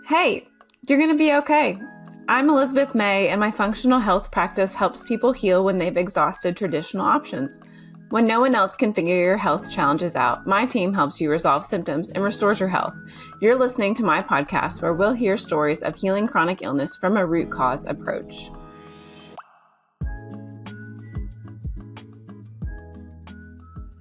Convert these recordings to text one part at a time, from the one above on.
Hey, you're going to be okay. I'm Elizabeth May, and my functional health practice helps people heal when they've exhausted traditional options. When no one else can figure your health challenges out, my team helps you resolve symptoms and restores your health. You're listening to my podcast where we'll hear stories of healing chronic illness from a root cause approach.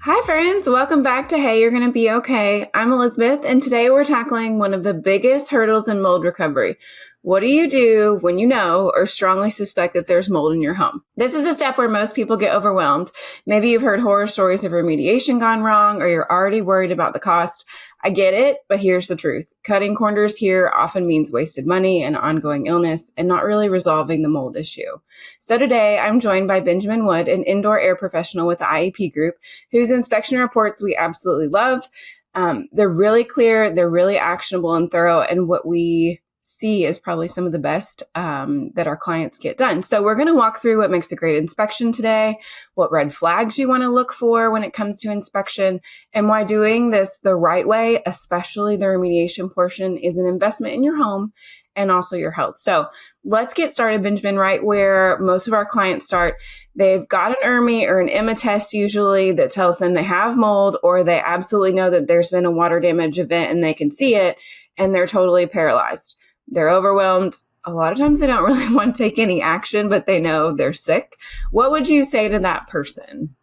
Hi, friends. Welcome back to Hey, You're Going to Be Okay. I'm Elizabeth, and today we're tackling one of the biggest hurdles in mold recovery. What do you do when you know or strongly suspect that there's mold in your home? This is a step where most people get overwhelmed. Maybe you've heard horror stories of remediation gone wrong, or you're already worried about the cost. I get it, but here's the truth. Cutting corners here often means wasted money and ongoing illness and not really resolving the mold issue. So today I'm joined by Benjamin Wood, an indoor air professional with the IEP Group, whose inspection reports we absolutely love. They're really clear, they're really actionable and thorough, and what we see is probably some of the best that our clients get done. So we're going to walk through what makes a great inspection today, what red flags you want to look for when it comes to inspection, and why doing this the right way, especially the remediation portion, is an investment in your home and also your health. So let's get started, Benjamin, right where most of our clients start. They've got an ERMI or an EMA test usually that tells them they have mold, or they absolutely know that there's been a water damage event and they can see it, and they're totally paralyzed. They're overwhelmed. A lot of times they don't really want to take any action, but they know they're sick. What would you say to that person?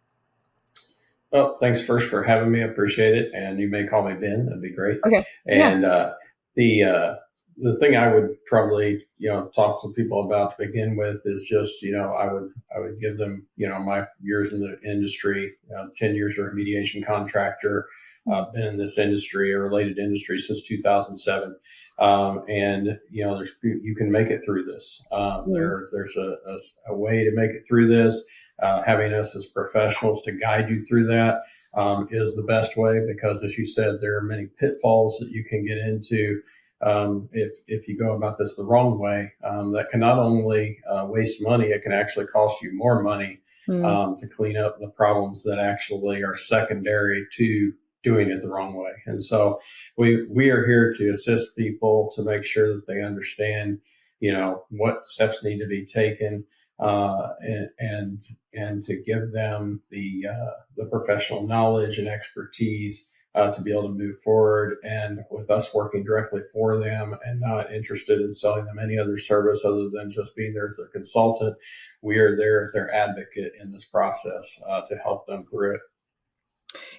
Well, thanks first for having me. I appreciate it. And you may call me Ben. That'd be great. Okay. And the thing I would probably talk to people about to begin with is just I would give them my years in the industry, 10 years of remediation contractor. Been in this industry, a related industry, since 2007. And you can make it through this. There's a way to make it through this. Having us as professionals to guide you through that is the best way, because, as you said, there are many pitfalls that you can get into if you go about this the wrong way. That can not only waste money, it can actually cost you more money to clean up the problems that actually are secondary to doing it the wrong way. And so we are here to assist people to make sure that they understand, what steps need to be taken, and to give them the professional knowledge and expertise to be able to move forward. And with us working directly for them and not interested in selling them any other service other than just being there as their consultant, we are there as their advocate in this process to help them through it.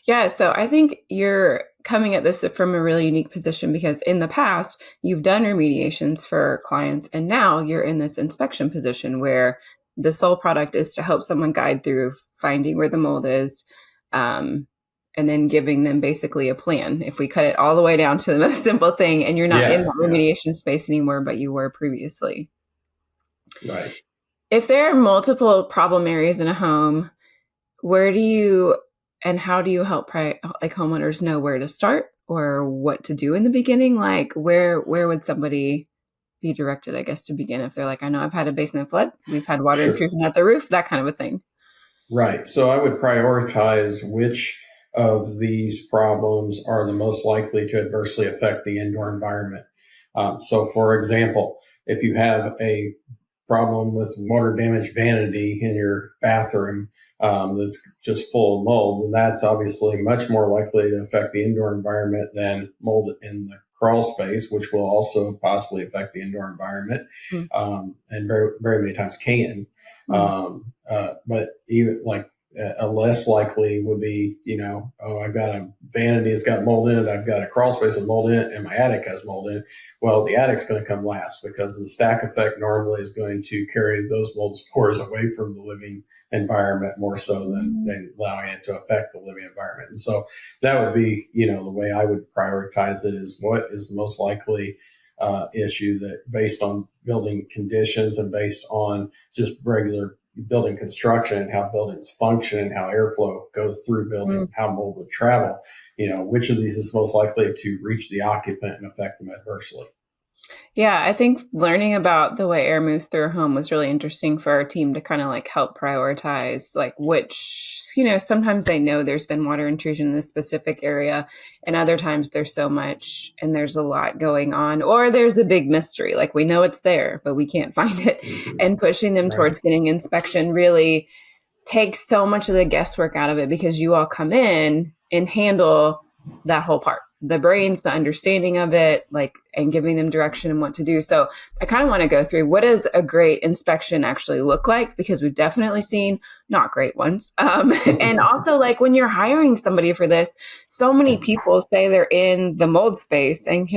Yeah, so I think you're coming at this from a really unique position, because in the past, you've done remediations for clients, and now you're in this inspection position where the sole product is to help someone guide through finding where the mold is, and then giving them basically a plan. If we cut it all the way down to the most simple thing, and you're not in that remediation space anymore, but you were previously. Right. If there are multiple problem areas in a home, where do you and how do you help homeowners know where to start or what to do in the beginning? Like where would somebody be directed, I guess, to begin if they're like, I know I've had a basement flood, we've had water intrusion at the roof, that kind of a thing. Right. So I would prioritize which of these problems are the most likely to adversely affect the indoor environment. So, for example, if you have a problem with water damage vanity in your bathroom that's just full of mold, and that's obviously much more likely to affect the indoor environment than mold in the crawl space, which will also possibly affect the indoor environment, and very, very many times can. But even a less likely would be, I've got a vanity that's got mold in it, I've got a crawl space with mold in it, and my attic has mold in it. Well, the attic's going to come last, because the stack effect normally is going to carry those mold spores away from the living environment more so than allowing it to affect the living environment. And so that would be, the way I would prioritize it, is what is the most likely issue, that based on building conditions and based on just regular building construction and how buildings function and how airflow goes through buildings, how mold would travel, which of these is most likely to reach the occupant and affect them adversely. Yeah, I think learning about the way air moves through a home was really interesting for our team to kind of like help prioritize like which, sometimes they know there's been water intrusion in this specific area, and other times there's so much and there's a lot going on, or there's a big mystery. Like we know it's there, but we can't find it. Mhm. And pushing them Right. towards getting inspection really takes so much of the guesswork out of it because you all come in and handle that whole part, the brains, the understanding of it, like, and giving them direction and what to do. So I kind of want to go through what does a great inspection actually look like, because we've definitely seen not great ones. And also, like, when you're hiring somebody for this, so many people say they're in the mold space and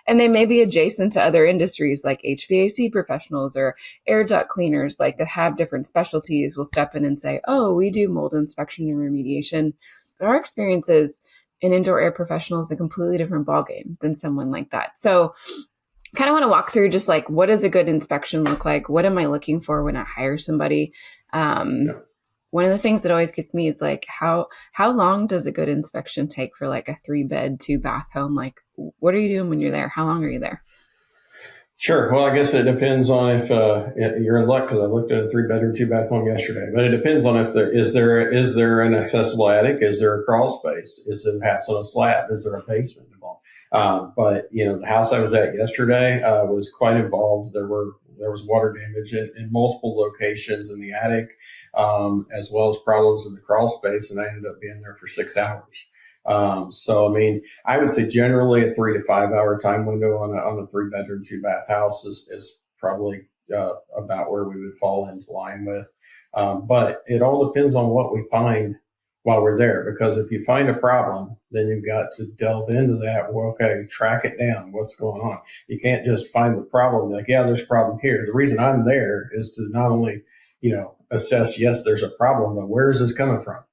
they may be adjacent to other industries like HVAC professionals or air duct cleaners, like that have different specialties, will step in and say, oh, we do mold inspection and remediation. But our experience is an indoor air professional is a completely different ballgame than someone like that. So kind of want to walk through just like, what does a good inspection look like? What am I looking for when I hire somebody? Yeah. One of the things that always gets me is like, how long does a good inspection take for like a 3-bed, 2-bath home? Like, what are you doing when you're there? How long are you there? Sure. Well, I guess it depends on if you're in luck, because I looked at a 3-bedroom, 2-bath home yesterday. But it depends on if there is there an accessible attic, is there a crawl space, is it a house on a slab, is there a basement involved? But the house I was at yesterday was quite involved. There was water damage in multiple locations in the attic, as well as problems in the crawl space, and I ended up being there for 6 hours. So, I mean, I would say generally a 3 to 5 hour time window on a 3-bedroom, 2-bath house is probably about where we would fall into line with. But it all depends on what we find while we're there, because if you find a problem, then you've got to delve into that. Well, okay, track it down. What's going on? You can't just find the problem like, yeah, there's a problem here. The reason I'm there is to not only, assess, yes, there's a problem, but where is this coming from?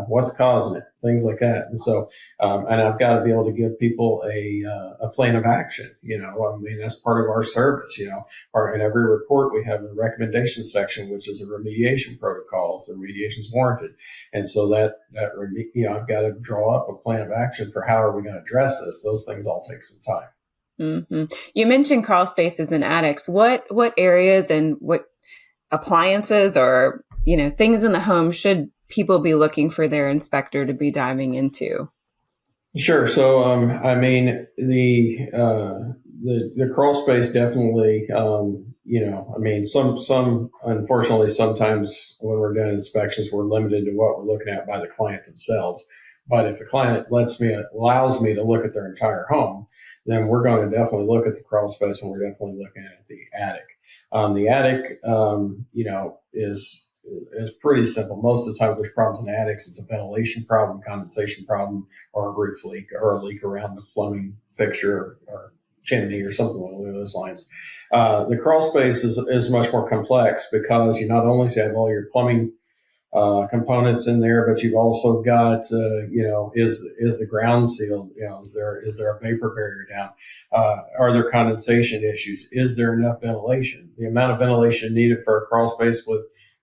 What's causing it, things like that. And so, and I've got to be able to give people a plan of action. I mean, that's part of our service. In every report we have a recommendation section, which is a remediation protocol if the remediation is warranted. And so I've got to draw up a plan of action for how are we going to address this. Those things all take some time. You mentioned crawl spaces and attics. What areas and what appliances or things in the home should people be looking for their inspector to be diving into? Sure. So, I mean, the crawl space definitely, I mean, some, unfortunately, sometimes when we're doing inspections, we're limited to what we're looking at by the client themselves. But if a client allows me to look at their entire home, then we're going to definitely look at the crawl space, and we're definitely looking at the attic. The attic, is pretty simple. Most of the time, if there's problems in attics, it's a ventilation problem, condensation problem, or a roof leak, or a leak around the plumbing fixture or chimney or something along those lines. The crawl space is much more complex because you not only have all your plumbing components in there, but you've also got, is the ground sealed? Is there a vapor barrier down? Are there condensation issues? Is there enough ventilation? The amount of ventilation needed for a crawl space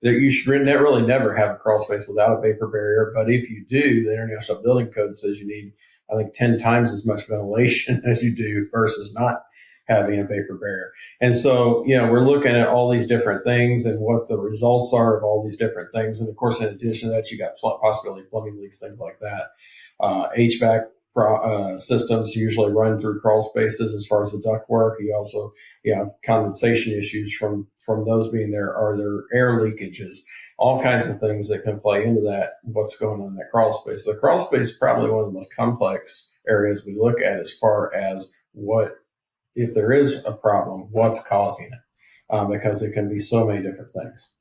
that you should really never have a crawl space without a vapor barrier. But if you do, the International Building Code says you need, I think, 10 times as much ventilation as you do versus not having a vapor barrier. And so, we're looking at all these different things and what the results are of all these different things. And of course, in addition to that, you got possibility plumbing leaks, things like that. HVAC systems usually run through crawl spaces as far as the duct work. You also have condensation issues from those being there. Are there air leakages? All kinds of things that can play into that, what's going on in that crawl space. So the crawl space is probably one of the most complex areas we look at as far as if there is a problem, what's causing it, because it can be so many different things.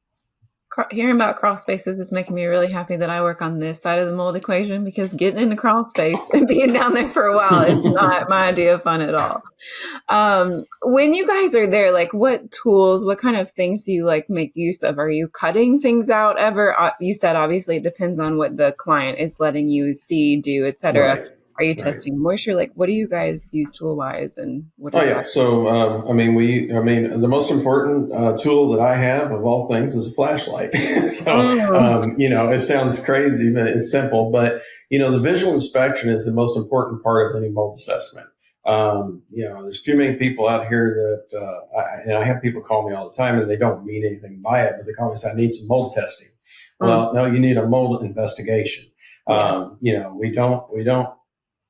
Hearing about crawl spaces is making me really happy that I work on this side of the mold equation, because getting in a crawl space and being down there for a while is not my idea of fun at all. When you guys are there, like what tools, what kind of things do you like make use of? Are you cutting things out ever? You said obviously it depends on what the client is letting you see, do, et cetera. Right. Are you Right. testing moisture? Like, what do you guys use tool wise, and what is Oh yeah. that? So the most important tool that I have of all things is a flashlight. So it sounds crazy, but it's simple. But the visual inspection is the most important part of any mold assessment. There's too many people out here that, and I have people call me all the time and they don't mean anything by it, but they call me and say, I need some mold testing. Well, no, you need a mold investigation. Yeah.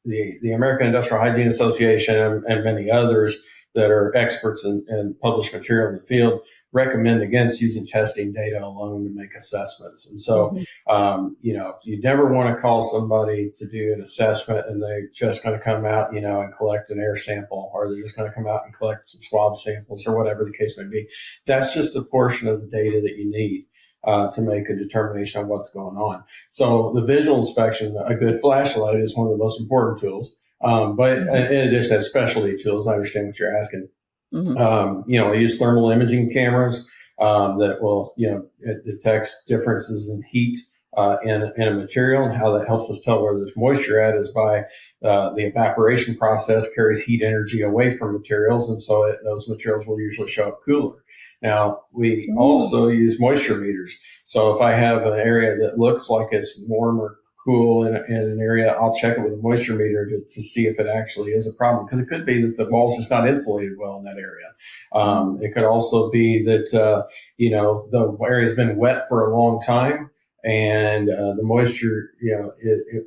The American Industrial Hygiene Association and many others that are experts in published material in the field recommend against using testing data alone to make assessments. And so, you never want to call somebody to do an assessment and they're just going to come out, and collect an air sample, or they're just going to come out and collect some swab samples or whatever the case may be. That's just a portion of the data that you need to make a determination on what's going on. So the visual inspection, a good flashlight is one of the most important tools. But in addition to specialty tools, I understand what you're asking. I use thermal imaging cameras that will, it detects differences in heat in a material, and how that helps us tell where there's moisture at is by the evaporation process carries heat energy away from materials, and so those materials will usually show up cooler. Now, we also use moisture meters. So if I have an area that looks like it's warm or cool in an area, I'll check it with a moisture meter to see if it actually is a problem. Because it could be that the wall's just not insulated well in that area. It could also be that, the area's been wet for a long time and the moisture,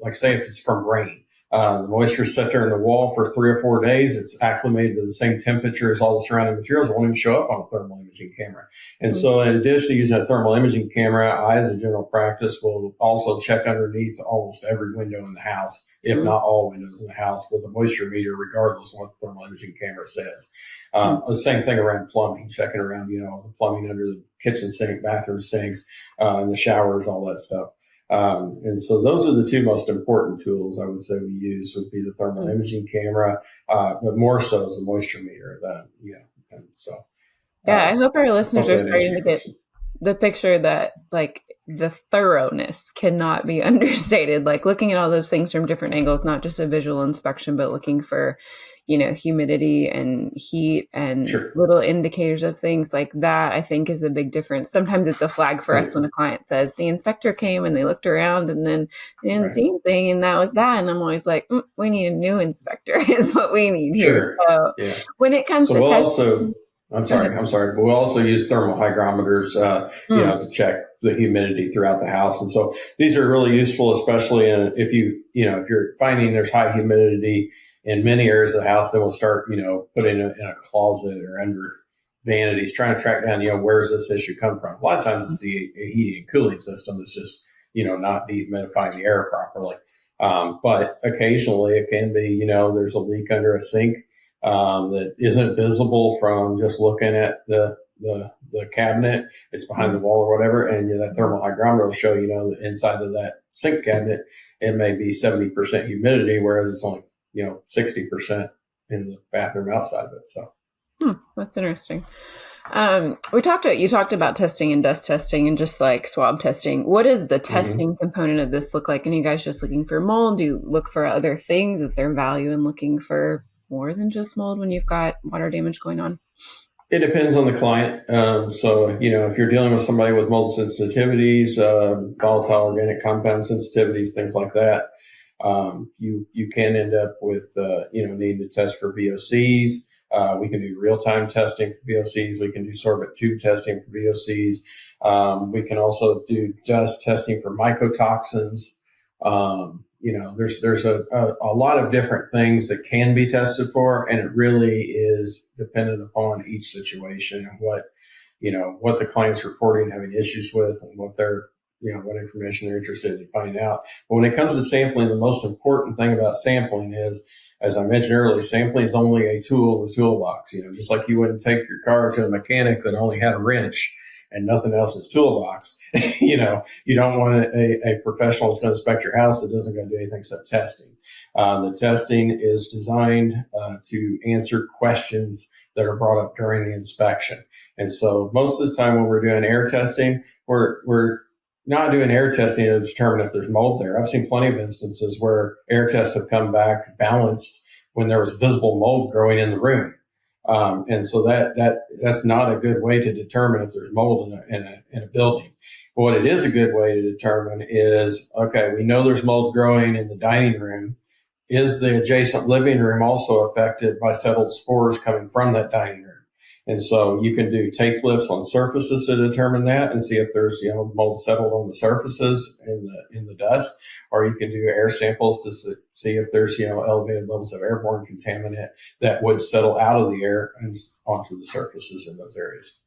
like say if it's from rain. The moisture set there in the wall for 3 or 4 days. It's acclimated to the same temperature as all the surrounding materials. It won't even show up on a thermal imaging camera. And so in addition to using a thermal imaging camera, I, as a general practice, will also check underneath almost every window in the house, if not all windows in the house, with a moisture meter, regardless of what the thermal imaging camera says. The same thing around plumbing, checking around, the plumbing under the kitchen sink, bathroom sinks, and the showers, all that stuff. And so those are the two most important tools I would say we use would be the thermal imaging camera, but more so is the moisture meter. And so. I hope our listeners are starting to get the picture that like the thoroughness cannot be understated. Like looking at all those things from different angles, not just a visual inspection, but looking for, humidity and heat and little indicators of things like that, I think is a big difference. Sometimes it's a flag for us when a client says the inspector came and they looked around and then they didn't see anything and that was that. And I'm always like, we need a new inspector is what we need here. So when it comes to testing. I'm sorry. But we'll also use thermal hygrometers, to check the humidity throughout the house. And so these are really useful, especially if you're finding there's high humidity in many areas of the house, then we'll start, putting it in a closet or under vanities, trying to track down, where's this issue come from? A lot of times it's the heating and cooling system that's just, not dehumidifying the air properly. But occasionally it can be, there's a leak under a sink that isn't visible from just looking at the cabinet. It's behind the wall or whatever. And that thermal hygrometer will show, the inside of that sink cabinet, it may be 70% humidity, whereas it's only, 60% in the bathroom outside of it. So that's interesting. You talked about testing and dust testing and just like swab testing. What does the testing component of this look like? And you guys just looking for mold? Do you look for other things? Is there value in looking for more than just mold when you've got water damage going on? It depends on the client. So, if you're dealing with somebody with mold sensitivities, volatile organic compound sensitivities, things like that, you can end up with, needing to test for VOCs. We can do real-time testing for VOCs. We can do sorbent tube testing for VOCs. We can also do dust testing for mycotoxins. There's a lot of different things that can be tested for, and it really is dependent upon each situation and what the client's reporting having issues with and what what information they're interested in finding out. But when it comes to sampling, the most important thing about sampling is, as I mentioned earlier, sampling is only a tool in the toolbox. Just like you wouldn't take your car to a mechanic that only had a wrench and nothing else in his toolbox. You don't want a professional that's going to inspect your house that doesn't go do anything except testing. The testing is designed to answer questions that are brought up during the inspection. And so most of the time when we're doing air testing, we're not doing air testing to determine if there's mold there. I've seen plenty of instances where air tests have come back balanced when there was visible mold growing in the room. And so that's not a good way to determine if there's mold in a building. But what it is a good way to determine is, okay, we know there's mold growing in the dining room. is the adjacent living room also affected by settled spores coming from that dining room? And so you can do tape lifts on surfaces to determine that and see if there's, mold settled on the surfaces in the dust, or you can do air samples to see if there's, elevated levels of airborne contaminant that would settle out of the air and onto the surfaces in those areas.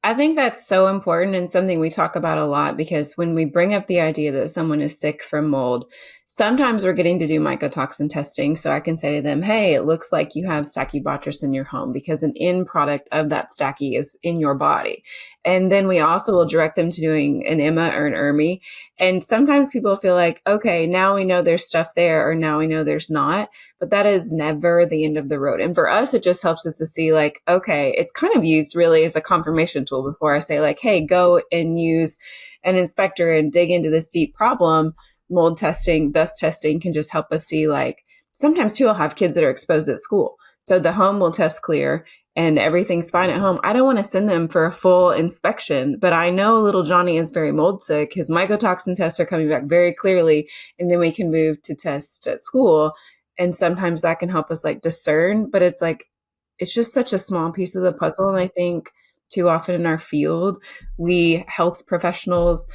I think that's so important and something we talk about a lot, because when we bring up the idea that someone is sick from mold, sometimes we're getting to do mycotoxin testing. So I can say to them, hey, it looks like you have Stachybotrys in your home because an end product of that Stachy is in your body. And then we also will direct them to doing an EMA or an ERMI. And sometimes people feel like, okay, now we know there's stuff there, or now we know there's not. But that is never the end of the road. And for us, it just helps us to see like, okay, it's kind of used really as a confirmation tool before I say like, hey, go and use an inspector and dig into this deep problem. Mold testing, dust testing can just help us see, like, sometimes too, I'll have kids that are exposed at school. So the home will test clear and everything's fine at home. I don't want to send them for a full inspection, but I know little Johnny is very mold sick. His mycotoxin tests are coming back very clearly, and then we can move to test at school. And sometimes that can help us like discern, but it's like, it's just such a small piece of the puzzle. And I think too often in our field, we health professionals,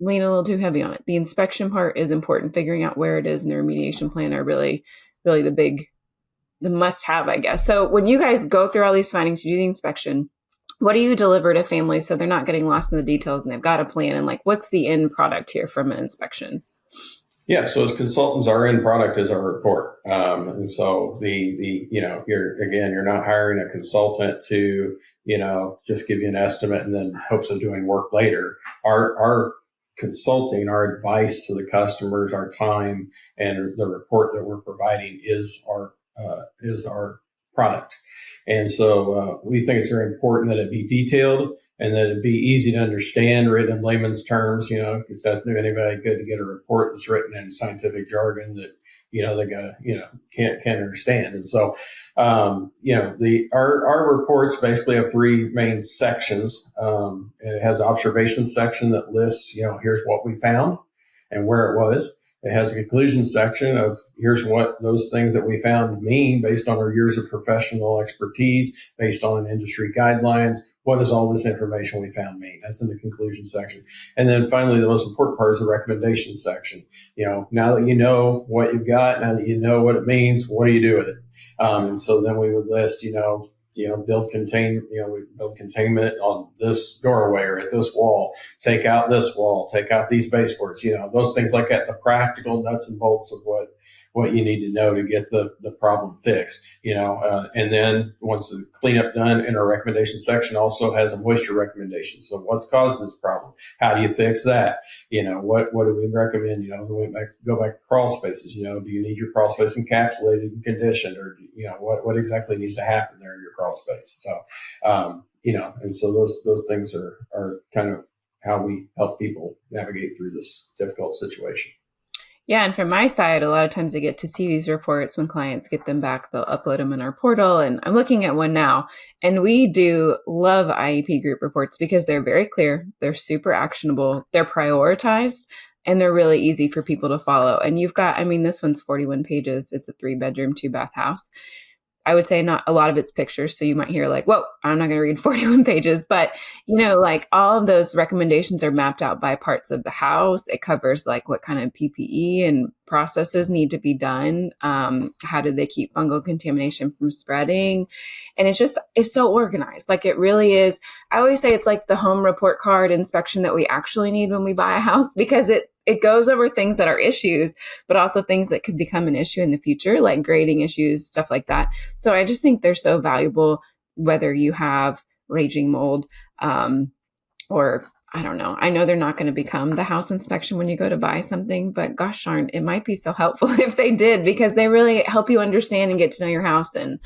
lean a little too heavy on it. The inspection part is important. Figuring out where it is in the remediation plan are really, really the must have, I guess. So when you guys go through all these findings, you do the inspection, what do you deliver to families so they're not getting lost in the details and they've got a plan? And like, what's the end product here from an inspection? Yeah, so as consultants, our end product is our report, and so you're not hiring a consultant to just give you an estimate and then hopes of doing work later. Our consulting, our advice to the customers, our time, and the report that we're providing is our product. And so we think it's very important that it be detailed and that it be easy to understand, written in layman's terms. It doesn't do anybody good to get a report that's written in scientific jargon that they got can't understand. And so our reports basically have three main sections. It has an observation section that lists here's what we found and where it was. It has a conclusion section of here's what those things that we found mean based on our years of professional expertise, based on industry guidelines. What does all this information we found mean? That's in the conclusion section. And then finally, the most important part is the recommendation section. Now that you know what you've got, now that you know what it means, what do you do with it? And so then we would list, build containment on this doorway or at this wall, take out this wall, take out these baseboards, those things like that, the practical nuts and bolts of what you need to know to get the problem fixed, and then once the cleanup done, in our recommendation section also has a moisture recommendation. So what's causing this problem? How do you fix that? What do we recommend? Go back to crawl spaces. Do you need your crawl space encapsulated and conditioned, or what exactly needs to happen there in your crawl space? So, and so those things are kind of how we help people navigate through this difficult situation. Yeah. And from my side, a lot of times I get to see these reports when clients get them back. They'll upload them in our portal. And I'm looking at one now. And we do love IEP Group reports because they're very clear. They're super actionable. They're prioritized. And they're really easy for people to follow. And you've got, this one's 41 pages. It's a 3-bedroom, 2-bath house. I would say not a lot of it's pictures. So you might hear like, whoa, I'm not going to read 41 pages. But, like all of those recommendations are mapped out by parts of the house. It covers like what kind of PPE and processes need to be done. How do they keep fungal contamination from spreading? And it's so organized. Like it really is. I always say it's like the home report card inspection that we actually need when we buy a house, because it goes over things that are issues, but also things that could become an issue in the future, like grading issues, stuff like that. So I just think they're so valuable, whether you have raging mold, or I don't know. I know they're not going to become the house inspection when you go to buy something, but gosh darn, it might be so helpful if they did, because they really help you understand and get to know your house and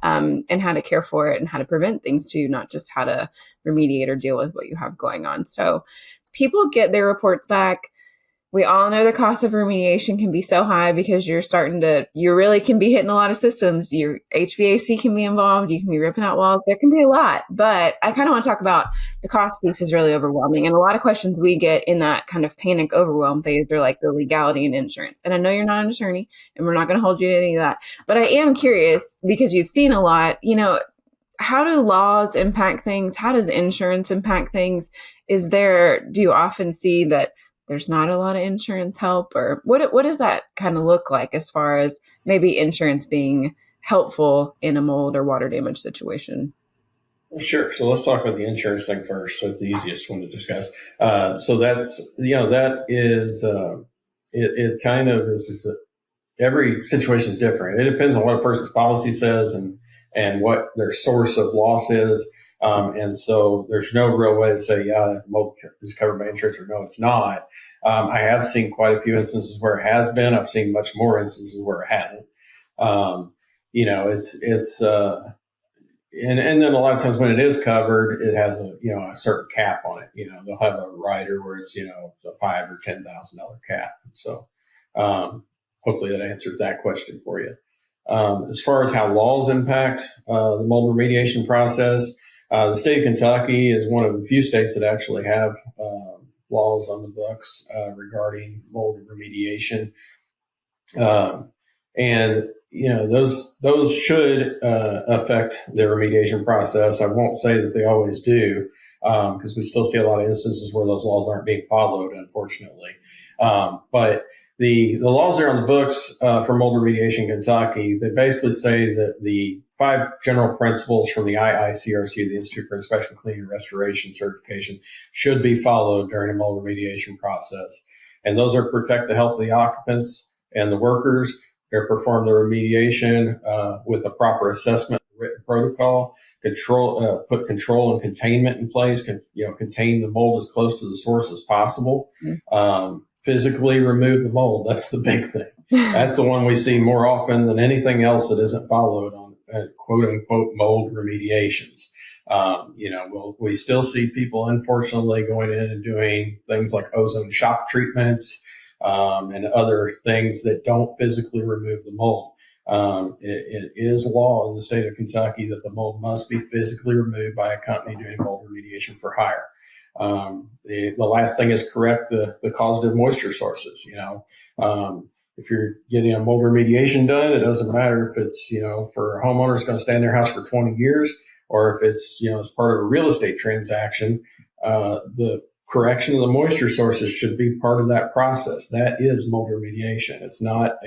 how to care for it and how to prevent things too, not just how to remediate or deal with what you have going on. So people get their reports back We all know the cost of remediation can be so high because you really can be hitting a lot of systems. Your HVAC can be involved. You can be ripping out walls. There can be a lot, but I kind of want to talk about the cost piece is really overwhelming. And a lot of questions we get in that kind of panic overwhelm phase are like the legality and insurance. And I know you're not an attorney and we're not going to hold you to any of that, but I am curious because you've seen a lot, how do laws impact things? How does insurance impact things? Do you often see that there's not a lot of insurance help, or what does that kind of look like as far as maybe insurance being helpful in a mold or water damage situation? Sure. So let's talk about the insurance thing first. That's the easiest one to discuss. So it kind of is every situation is different. It depends on what a person's policy says and what their source of loss is. And so there's no real way to say, yeah, mold is covered by insurance or no, it's not. I have seen quite a few instances where it has been. I've seen much more instances where it hasn't. And then a lot of times when it is covered, it has a certain cap on it. They'll have a rider where it's, a $5,000 or $10,000 cap. So, hopefully that answers that question for you. As far as how laws impact, the mold remediation process, the state of Kentucky is one of the few states that actually have laws on the books regarding mold remediation, and those should affect the remediation process. I won't say that they always do, because we still see a lot of instances where those laws aren't being followed, unfortunately. But the laws that are on the books for mold remediation in Kentucky, they basically say that the 5 general principles from the IICRC, the Institute for Inspection, Cleaning, and Restoration certification, should be followed during a mold remediation process. And those are protect the health of the occupants and the workers, perform the remediation with a proper assessment, written protocol, put control and containment in place, contain the mold as close to the source as possible. Physically remove the mold. That's the big thing. That's the one we see more often than anything else that isn't followed on quote unquote mold remediations. We still see people, unfortunately, going in and doing things like ozone shock treatments and other things that don't physically remove the mold. It is law in the state of Kentucky that the mold must be physically removed by a company doing mold remediation for hire. The last thing is correct the causative moisture sources. If you're getting a mold remediation done, it doesn't matter if it's, for a homeowner that's going to stay in their house for 20 years, or if it's, as part of a real estate transaction, the correction of the moisture sources should be part of that process. That is mold remediation. It's not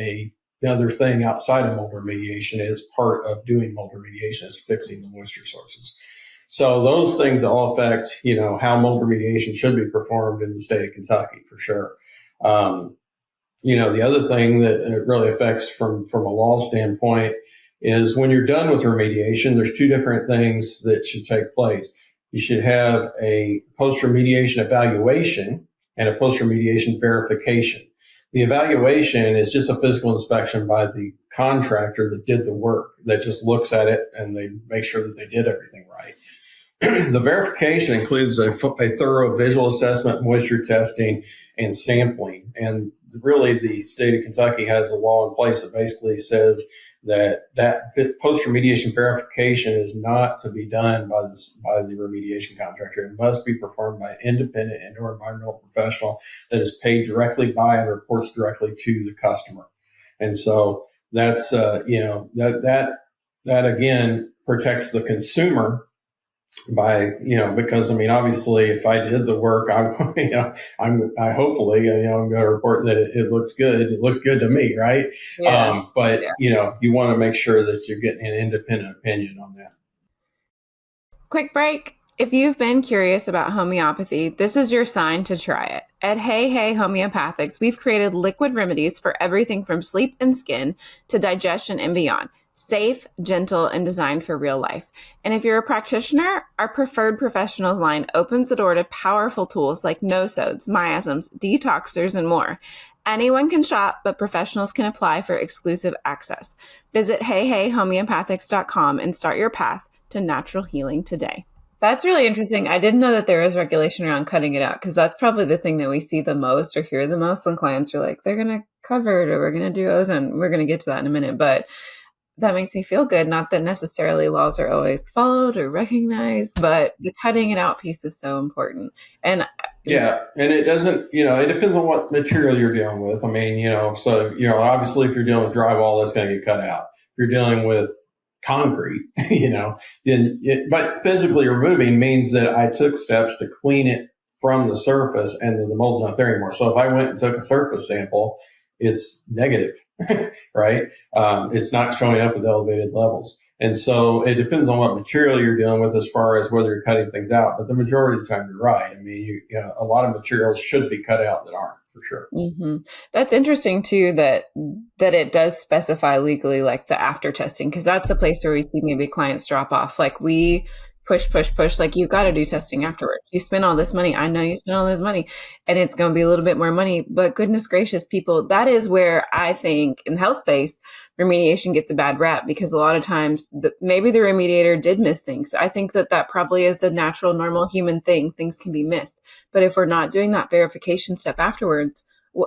another thing outside of mold remediation. It is part of doing mold remediation, is fixing the moisture sources. So those things all affect, how mold remediation should be performed in the state of Kentucky, for sure. The other thing that it really affects from a law standpoint is when you're done with remediation, there's 2 different things that should take place. You should have a post-remediation evaluation and a post-remediation verification. The evaluation is just a physical inspection by the contractor that did the work, that just looks at it and they make sure that they did everything right. The verification includes a thorough visual assessment, moisture testing, and sampling. And really, the state of Kentucky has a law in place that basically says that post-remediation verification is not to be done by the remediation contractor. It must be performed by an independent indoor environmental professional that is paid directly by and reports directly to the customer. And so that's that again protects the consumer by, because obviously if I did the work, I'm going to report that it looks good. It looks good to me. Right. Yes. You want to make sure that you're getting an independent opinion on that. Quick break. If you've been curious about homeopathy, this is your sign to try it. At Hey Homeopathics, we've created liquid remedies for everything from sleep and skin to digestion and beyond. Safe, gentle, and designed for real life. And if you're a practitioner, our preferred professionals line opens the door to powerful tools like no-sodes, miasms, detoxers, and more. Anyone can shop, but professionals can apply for exclusive access. Visit HeyHeyHomeopathics.com and start your path to natural healing today. That's really interesting. I didn't know that there is regulation around cutting it out because that's probably the thing that we see the most or hear the most when clients are like, they're going to cover it or we're going to do ozone. We're going to get to that in a minute. But that makes me feel good. Not that necessarily laws are always followed or recognized, but the cutting it out piece is so important. And Yeah, and it doesn't, it depends on what material you're dealing with. I mean, so, obviously if you're dealing with drywall, that's going to get cut out. If you're dealing with concrete, but physically removing means that I took steps to clean it from the surface and the mold's not there anymore. So if I went and took a surface sample, it's negative, right? It's not showing up with elevated levels. And so it depends on what material you're dealing with as far as whether you're cutting things out. But the majority of the time, you're right. I mean, a lot of materials should be cut out that aren't, for sure. hmm That's interesting too that it does specify legally like the after testing because that's a place where we see maybe clients drop off. Like we push, like you've got to do testing afterwards. You spend all this money. I know you spend all this money and it's going to be a little bit more money, but goodness gracious, people, that is where I think in the health space, remediation gets a bad rap because a lot of times maybe the remediator did miss things. I think that probably is the natural, normal human thing. Things can be missed. But if we're not doing that verification step afterwards,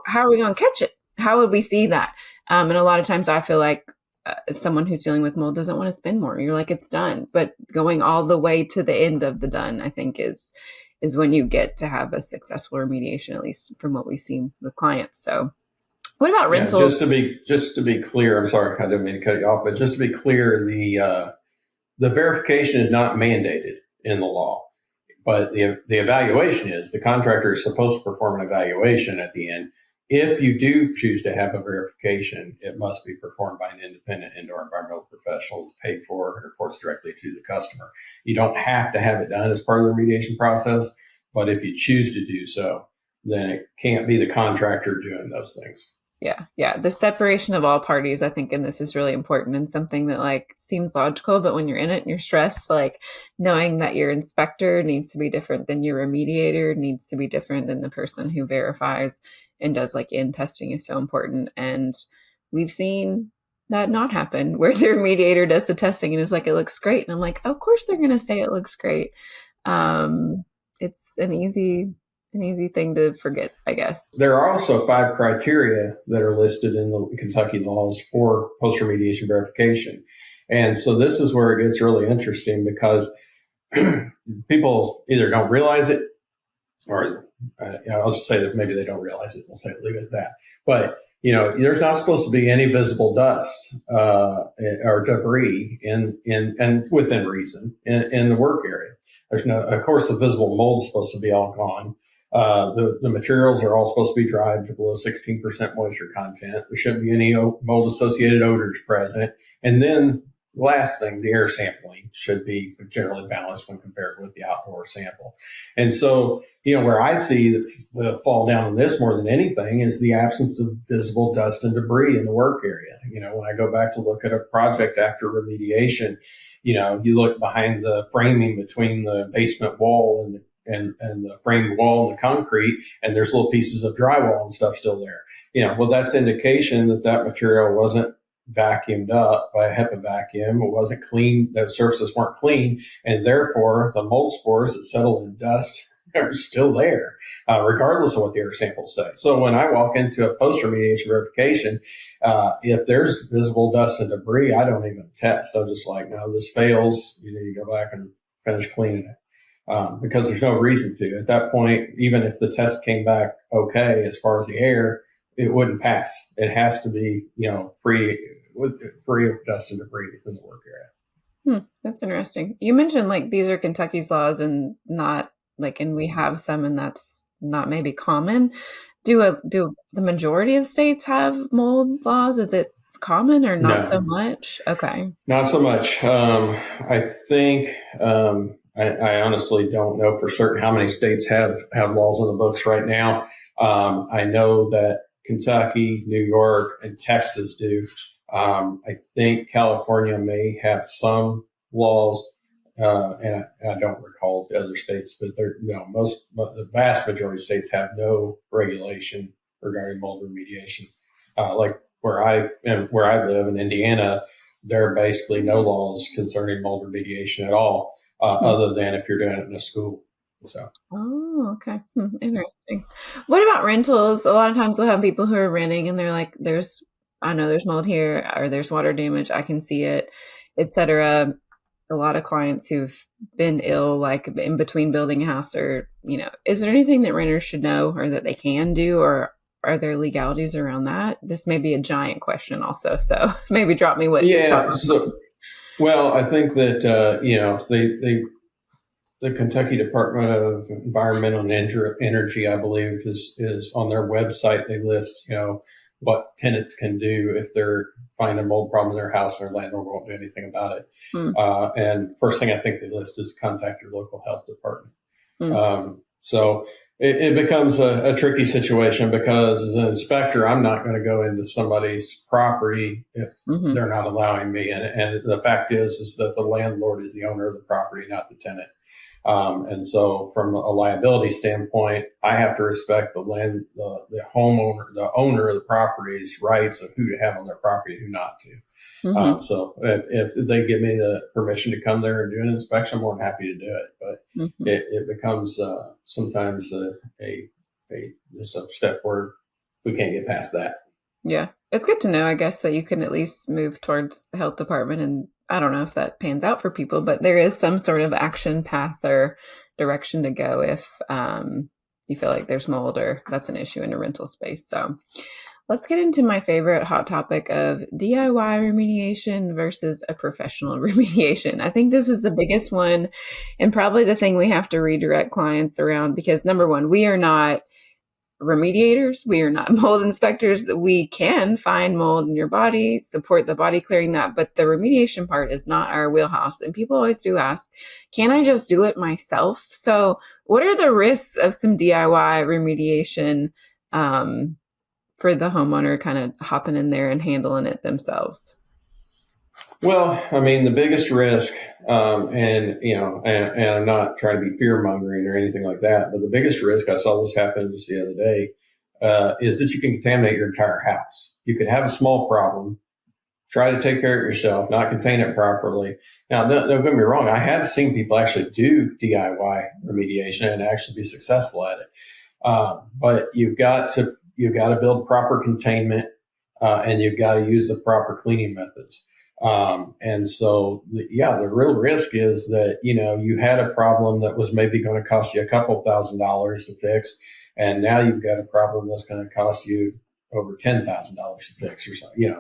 how are we going to catch it? How would we see that? And a lot of times I feel like someone who's dealing with mold doesn't want to spend more. You're like, it's done. But going all the way to the end of the done, I think is when you get to have a successful remediation, at least from what we've seen with clients. So what about Yeah, rentals? just to be clear, I'm sorry, I didn't mean to cut you off, but just to be clear, the verification is not mandated in the law, but the evaluation is. The contractor is supposed to perform an evaluation at the end. If you do choose to have a verification, it must be performed by an independent indoor environmental professional that's paid for and reports directly to the customer. You don't have to have it done as part of the remediation process, but if you choose to do so, then it can't be the contractor doing those things. Yeah, yeah. The separation of all parties, I think, in this is really important and something that like seems logical, but when you're in it and you're stressed, like knowing that your inspector needs to be different than your remediator needs to be different than the person who verifies and does like in testing is so important. And we've seen that not happen where the remediator does the testing and is like, it looks great. And I'm like, of course they're gonna say it looks great. It's an easy thing to forget, I guess. There are also 5 criteria that are listed in the Kentucky laws for post remediation verification. And so this is where it gets really interesting because people either don't realize it or I'll just say that maybe they don't realize it. We'll say leave it at that. But there's not supposed to be any visible dust or debris and within reason in the work area. There's no, of course, the visible mold is supposed to be all gone. The materials are all supposed to be dried to below 16% moisture content. There shouldn't be any mold associated odors present. And then last thing, the air sampling should be generally balanced when compared with the outdoor sample. And so, where I see the fall down on this more than anything is the absence of visible dust and debris in the work area. When I go back to look at a project after remediation, you look behind the framing between the basement wall and the framed wall and the concrete, and there's little pieces of drywall and stuff still there. Well, that's indication that material wasn't vacuumed up by a HEPA vacuum. It wasn't clean. Those surfaces weren't clean, and therefore the mold spores that settle in dust are still there, regardless of what the air samples say. So when I walk into a post remediation verification, if there's visible dust and debris, I don't even test. I'm just like, no, this fails. You go back and finish cleaning it. Because there's no reason to. At that point, even if the test came back okay as far as the air, it wouldn't pass. It has to be, free of dust and debris within the work area. That's interesting. You mentioned like these are Kentucky's laws and not like, and we have some, and that's not maybe common. Do the majority of states have mold laws? Is it common or not so No, much? Okay. not so much. I think I honestly don't know for certain how many states have laws on the books right now. I know that Kentucky, New York, and Texas do. I think California may have some laws, and I don't recall the other states, but the vast majority of states have no regulation regarding mold remediation. Like where I live in Indiana, there are basically no laws concerning mold remediation at all. other than if you're doing it in a school. So. Oh, okay. Interesting. What about rentals? A lot of times we'll have people who are renting and they're like, I know there's mold here or there's water damage. I can see it, etc. A lot of clients who've been ill, like in between building a house or, is there anything that renters should know or that they can do, or are there legalities around that? This may be a giant question also. So maybe drop me what to start Yeah. with. So, well, I think that, the Kentucky Department of Environmental and Energy, I believe, is on their website. They list, what tenants can do if they're find a mold problem in their house and their landlord won't do anything about it. Mm, And first thing I think they list is contact your local health department. mm, So it becomes a tricky situation because as an inspector, I'm not going to go into somebody's property if mm-hmm. they're not allowing me. And the fact is that the landlord is the owner of the property, not the tenant. And so from a liability standpoint, I have to respect the homeowner, the owner of the property's rights of who to have on their property and who not to. Mm-hmm. So if they give me the permission to come there and do an inspection, I'm more than happy to do it. But Mm-hmm. it becomes sometimes just a step where we can't get past that. Yeah. It's good to know, I guess, that you can at least move towards the health department. And I don't know if that pans out for people, but there is some sort of action path or direction to go if you feel like there's mold or that's an issue in a rental space. So let's get into my favorite hot topic of DIY remediation versus a professional remediation. I think this is the biggest one and probably the thing we have to redirect clients around because, number one, we are not remediators. We are not mold inspectors. We can find mold in your body, support the body clearing that, but the remediation part is not our wheelhouse. And people always do ask, can I just do it myself? So what are the risks of some DIY remediation for the homeowner kind of hopping in there and handling it themselves? Well, I mean, the biggest risk, and I'm not trying to be fear mongering or anything like that, but the biggest risk, I saw this happen just the other day, is that you can contaminate your entire house. You could have a small problem, try to take care of it yourself, not contain it properly. Now, don't get me wrong. I have seen people actually do DIY remediation and actually be successful at it. But you've got to build proper containment, and you've got to use the proper cleaning methods. And so, the real risk is that, you had a problem that was maybe going to cost you a couple $1,000s to fix. And now you've got a problem that's going to cost you over $10,000 to fix or something,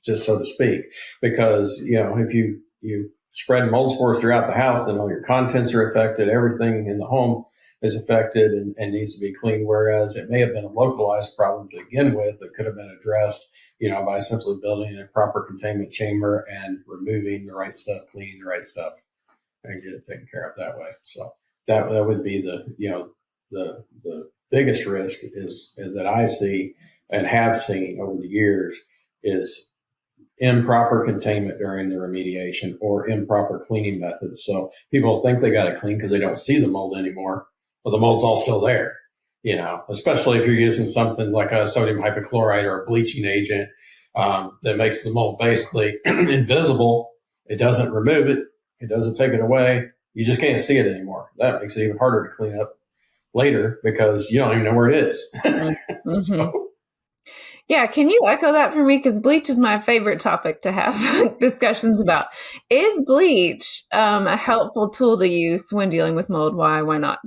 just so to speak, because, if you spread mold spores throughout the house, then all your contents are affected. Everything in the home is affected and needs to be cleaned. Whereas it may have been a localized problem to begin with that could have been addressed by simply building a proper containment chamber and removing the right stuff, cleaning the right stuff, and get it taken care of that way. So that would be the biggest risk is that I see and have seen over the years is improper containment during the remediation or improper cleaning methods. So people think they got to clean because they don't see the mold anymore. Well, the mold's all still there. Especially if you're using something like a sodium hypochlorite or a bleaching agent that makes the mold basically invisible. It doesn't remove it. It doesn't take it away. You just can't see it anymore. That makes it even harder to clean up later because you don't even know where it is. Mm-hmm. So, yeah, can you echo that for me? Because bleach is my favorite topic to have discussions about. Is bleach a helpful tool to use when dealing with mold? Why not?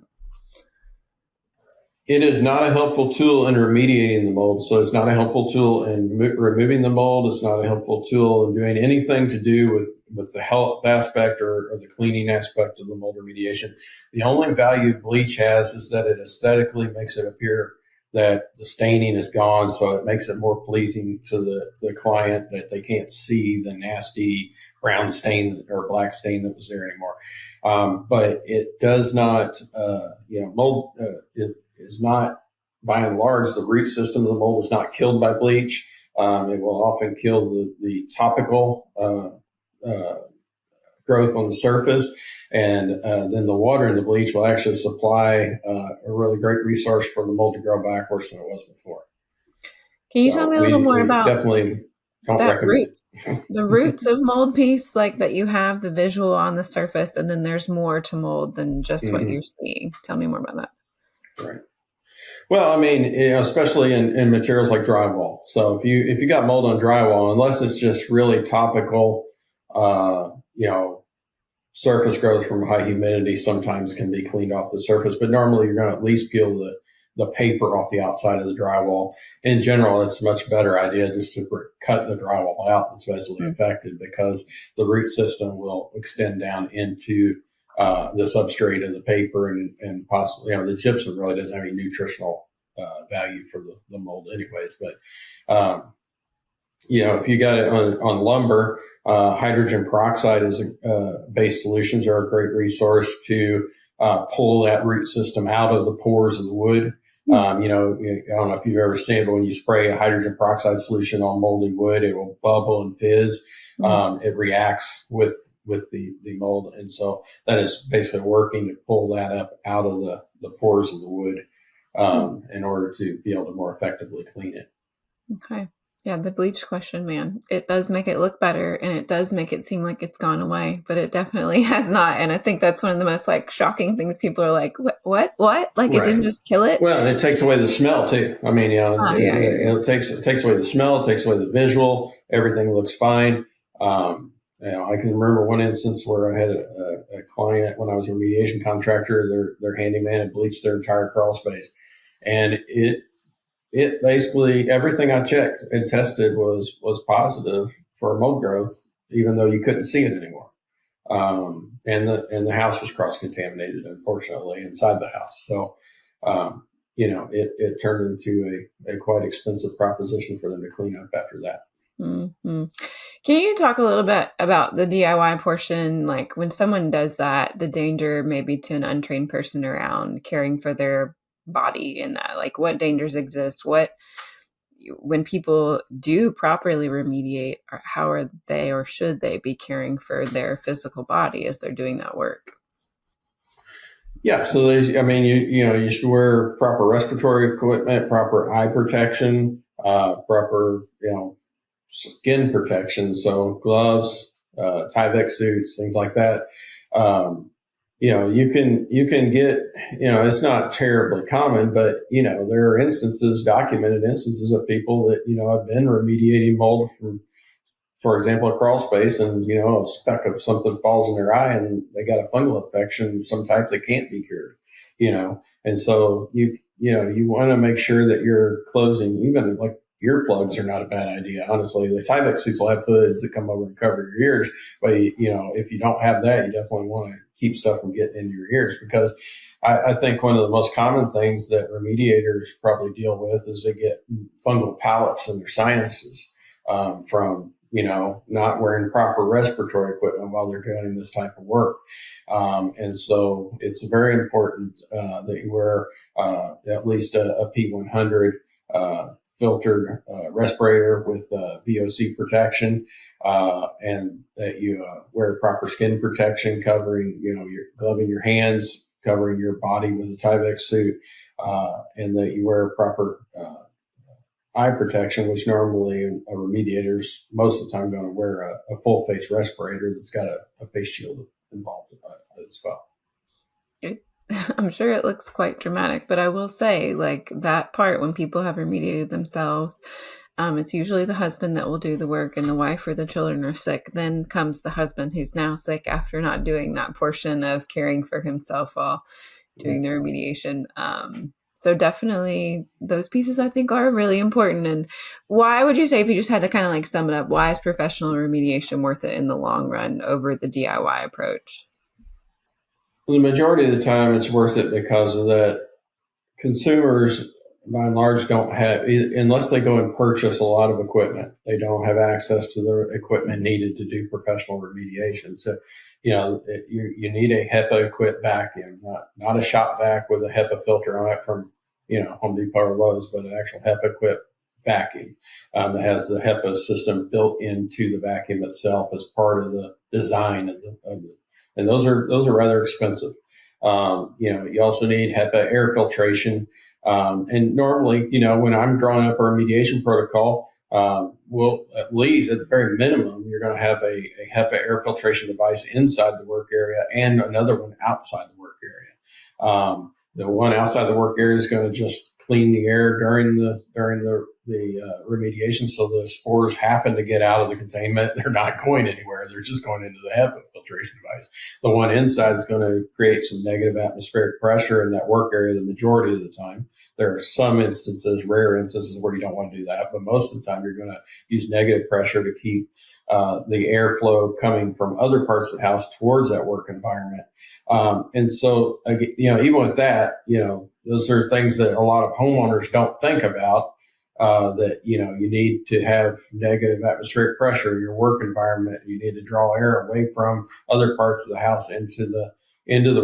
it is not a helpful tool in remediating the mold. So it's not a helpful tool in removing the mold. It's not a helpful tool in doing anything to do with the health aspect or the cleaning aspect of the mold remediation. The only value bleach has is that it aesthetically makes it appear that the staining is gone. So it makes it more pleasing to the client that they can't see the nasty brown stain or black stain that was there anymore. But it does not, mold, it is not, by and large, the root system of the mold is not killed by bleach. It will often kill the topical growth on the surface. And then the water in the bleach will actually supply a really great resource for the mold to grow back worse than it was before. Can you tell me a little more about definitely. Don't That recommend roots, the roots of mold piece, like that you have the visual on the surface, and then there's more to mold than just what it. you're seeing. Tell me more about that. Right. Well, I mean, especially in materials like drywall. So if you got mold on drywall, unless it's just really topical, you know, surface growth from high humidity sometimes can be cleaned off the surface, but normally you're going to at least peel the paper off the outside of the drywall. In general, it's a much better idea just to cut the drywall out that's basically affected, because the root system will extend down into the substrate of the paper, and possibly, the gypsum really doesn't have any nutritional value for the mold anyways. But if you got it on lumber, hydrogen peroxide is based solutions are a great resource to pull that root system out of the pores of the wood. I don't know if you've ever seen it, but when you spray a hydrogen peroxide solution on moldy wood, it will bubble and fizz. It reacts with the mold. And so that is basically working to pull that up out of the pores of the wood in order to be able to more effectively clean it. Okay. Yeah, the bleach question, man, it does make it look better, and it does make it seem like it's gone away, but it definitely has not. And I think that's one of the most shocking things. People are like, what? Like, right. It didn't just kill it. Well, it takes away the smell too. I mean, it takes away the smell, it takes away the visual. Everything looks fine. I can remember one instance where I had a client when I was a remediation contractor. Their handyman had bleached their entire crawl space, and it basically, everything I checked and tested was positive for mold growth, even though you couldn't see it anymore. And the house was cross contaminated, unfortunately, inside the house. So, it turned into a quite expensive proposition for them to clean up after that. Mm-hmm. Can you talk a little bit about the DIY portion? Like, when someone does that, the danger maybe to an untrained person around caring for their body in that, like, what dangers exist, when people do properly remediate, or how are they, or should they be caring for their physical body as they're doing that work? Yeah, so you should wear proper respiratory equipment, proper eye protection, proper skin protection, so gloves, Tyvek suits, things like that. You can get, it's not terribly common, but, there are documented instances of people that, have been remediating mold from, for example, a crawl space, and, a speck of something falls in their eye and they got a fungal infection of some type that can't be cured, and so you want to make sure that you're closing, even like earplugs are not a bad idea. Honestly, the Tyvek suits will have hoods that come over and cover your ears. But, if you don't have that, you definitely want to keep stuff from getting into your ears, because I think one of the most common things that remediators probably deal with is they get fungal polyps in their sinuses from, not wearing proper respiratory equipment while they're doing this type of work. And so it's very important that you wear at least a P100 filtered respirator with VOC protection, and that you wear proper skin protection, covering, you're gloving your hands, covering your body with a Tyvek suit, and that you wear proper eye protection, which normally a remediator's most of the time going to wear a full face respirator that's got a face shield involved as well. I'm sure it looks quite dramatic, but I will say, like, that part, when people have remediated themselves, it's usually the husband that will do the work, and the wife or the children are sick. Then comes the husband who's now sick after not doing that portion of caring for himself while doing the remediation. So definitely those pieces, I think, are really important. And why would you say, if you just had to kind of sum it up, why is professional remediation worth it in the long run over the DIY approach? The majority of the time it's worth it because of that. Consumers, by and large, don't have, unless they go and purchase a lot of equipment, they don't have access to the equipment needed to do professional remediation. So, you need a HEPA equipped vacuum, not a shop vac with a HEPA filter on it from, Home Depot or Lowe's, but an actual HEPA equipped vacuum that has the HEPA system built into the vacuum itself as part of the design of the and those are rather expensive. You also need HEPA air filtration. And normally, when I'm drawing up a remediation protocol, will at least, at the very minimum, you're going to have a HEPA air filtration device inside the work area and another one outside the work area. The one outside the work area is going to just clean the air during the remediation, so the spores happen to get out of the containment. They're not going anywhere. They're just going into the HEPA filtration device. The one inside is going to create some negative atmospheric pressure in that work area the majority of the time. There are some instances, rare instances, where you don't want to do that, but most of the time you're going to use negative pressure to keep the airflow coming from other parts of the house towards that work environment. And so, even with that, those are things that a lot of homeowners don't think about. That you need to have negative atmospheric pressure in your work environment. You need to draw air away from other parts of the house into the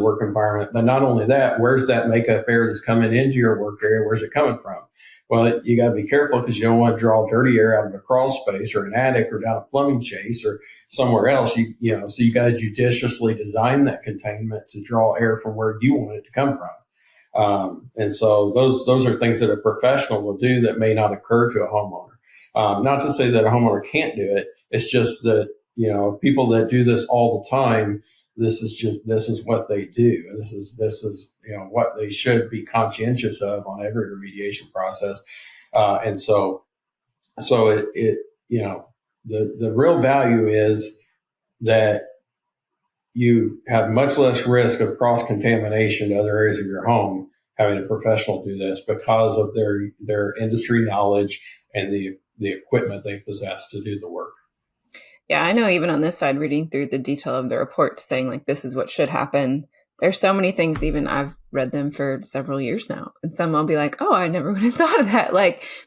work environment. But not only that, where's that makeup air that's coming into your work area? Where's it coming from? Well, you got to be careful because you don't want to draw dirty air out of a crawl space or an attic or down a plumbing chase or somewhere else. So you got to judiciously design that containment to draw air from where you want it to come from. And so those are things that a professional will do that may not occur to a homeowner. Not to say that a homeowner can't do it. It's just that, people that do this all the time, this is what they do. This is what they should be conscientious of on every remediation process. And so the real value is that you have much less risk of cross-contamination to other areas of your home having a professional do this because of their industry knowledge and the equipment they possess to do the work. Yeah, I know even on this side, reading through the detail of the report saying like, this is what should happen. There's so many things, even I've read them for several years now. And some I'll be like, oh, I never would have thought of that.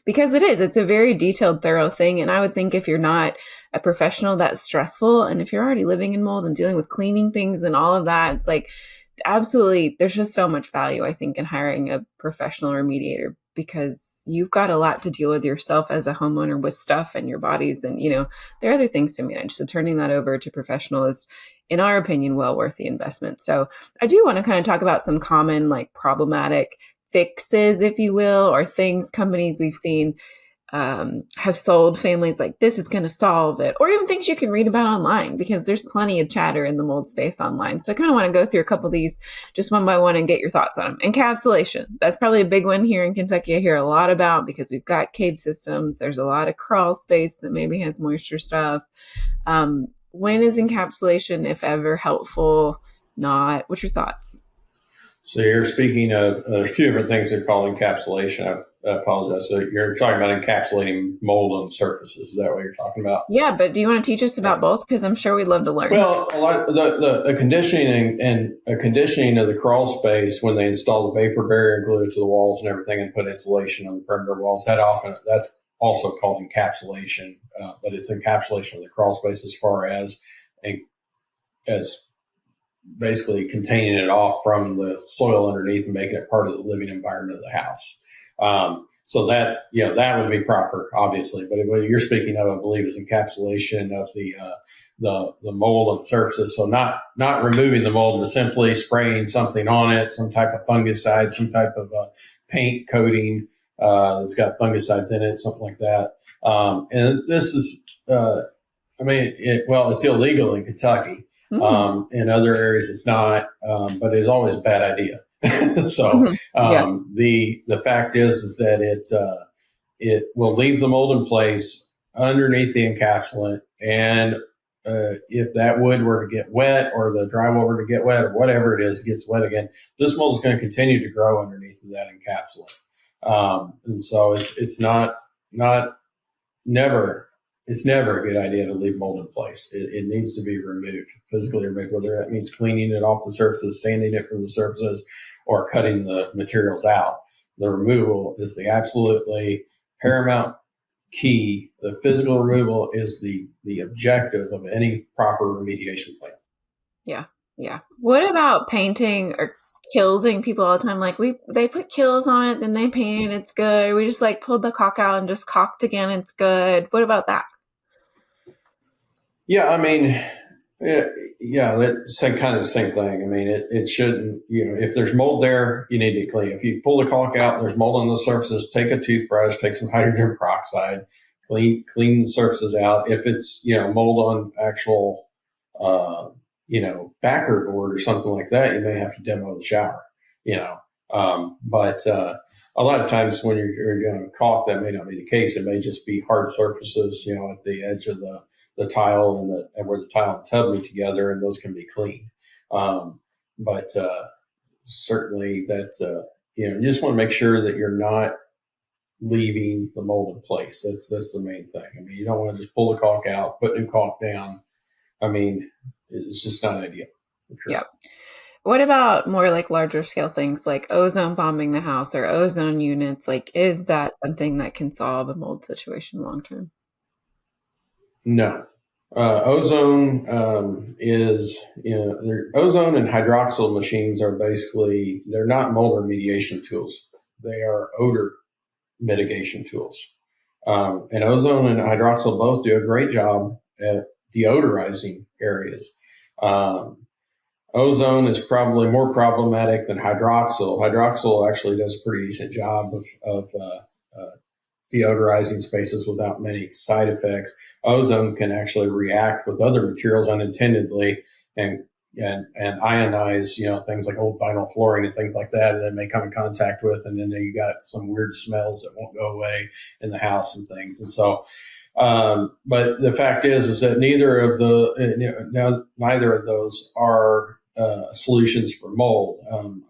Because it's a very detailed, thorough thing. And I would think if you're not a professional, that's stressful. And if you're already living in mold and dealing with cleaning things and all of that, it's like, absolutely, there's just so much value, I think, in hiring a professional remediator because you've got a lot to deal with yourself as a homeowner with stuff and your bodies. And, there are other things to manage. So turning that over to professional is, in our opinion, well worth the investment. So I do want to kind of talk about some common problematic fixes, if you will, or things companies we've seen have sold families like this is going to solve it, or even things you can read about online because there's plenty of chatter in the mold space online. So I kind of want to go through a couple of these just one by one and get your thoughts on them. Encapsulation. That's probably a big one here in Kentucky. I hear a lot about because we've got cave systems. There's a lot of crawl space that maybe has moisture stuff. When is encapsulation, if ever, helpful? Not? What's your thoughts? So you're speaking of, there's two different things they're called encapsulation. I apologize. So you're talking about encapsulating mold on surfaces. Is that what you're talking about? Yeah, but do you want to teach us about both? Because I'm sure we'd love to learn. Well, a lot of the conditioning and conditioning of the crawl space when they install the vapor barrier and glue it to the walls and everything and put insulation on the perimeter walls, that's also called encapsulation, but it's encapsulation of the crawl space as far as basically containing it off from the soil underneath and making it part of the living environment of the house. So that would be proper, obviously. But what you're speaking of, I believe, is encapsulation of the mold on surfaces. So not removing the mold, but simply spraying something on it, some type of fungicide, some type of paint coating that's got fungicides in it, something like that. And this is, it's illegal in Kentucky. In other areas, it's not, but it's always a bad idea. So the fact is that it will leave the mold in place underneath the encapsulant, and if that wood were to get wet or the drywall were to get wet or whatever it is gets wet again, this mold is going to continue to grow underneath of that encapsulant, and so it's never a good idea to leave mold in place. It needs to be removed, physically removed, whether that means cleaning it off the surfaces, sanding it from the surfaces, or cutting the materials out. The removal is the absolutely paramount key. The physical removal is the objective of any proper remediation plan. Yeah. Yeah. What about painting or killing people all the time? They put kills on it, then they paint it, it's good. We just pulled the caulk out and just caulked again, it's good. What about that? Yeah, that's kind of the same thing. It shouldn't, if there's mold there, you need to clean. If you pull the caulk out and there's mold on the surfaces, take a toothbrush, take some hydrogen peroxide, clean the surfaces out. If it's, mold on actual, backer board or something like that, you may have to demo the shower, but a lot of times when you're doing caulk, that may not be the case. It may just be hard surfaces, at the edge of the tile and where the tile and tub meet together, and those can be cleaned. But certainly that, you just want to make sure that you're not leaving the mold in place. That's the main thing. I mean, you don't want to just pull the caulk out, put new caulk down. I mean, it's just not ideal. Sure. Yep. What about more like larger scale things like ozone bombing the house or ozone units? Like, is that something that can solve a mold situation long term? No. Ozone is, ozone and hydroxyl machines are basically, they're not mold remediation tools. They are odor mitigation tools. And ozone and hydroxyl both do a great job at deodorizing areas. Ozone is probably more problematic than hydroxyl. Hydroxyl actually does a pretty decent job of deodorizing spaces without many side effects. Ozone can actually react with other materials unintendedly and ionize, things like old vinyl flooring and things like that, and then may come in contact with, and then you got some weird smells that won't go away in the house and things. And so, but the fact is that neither of those are solutions for mold.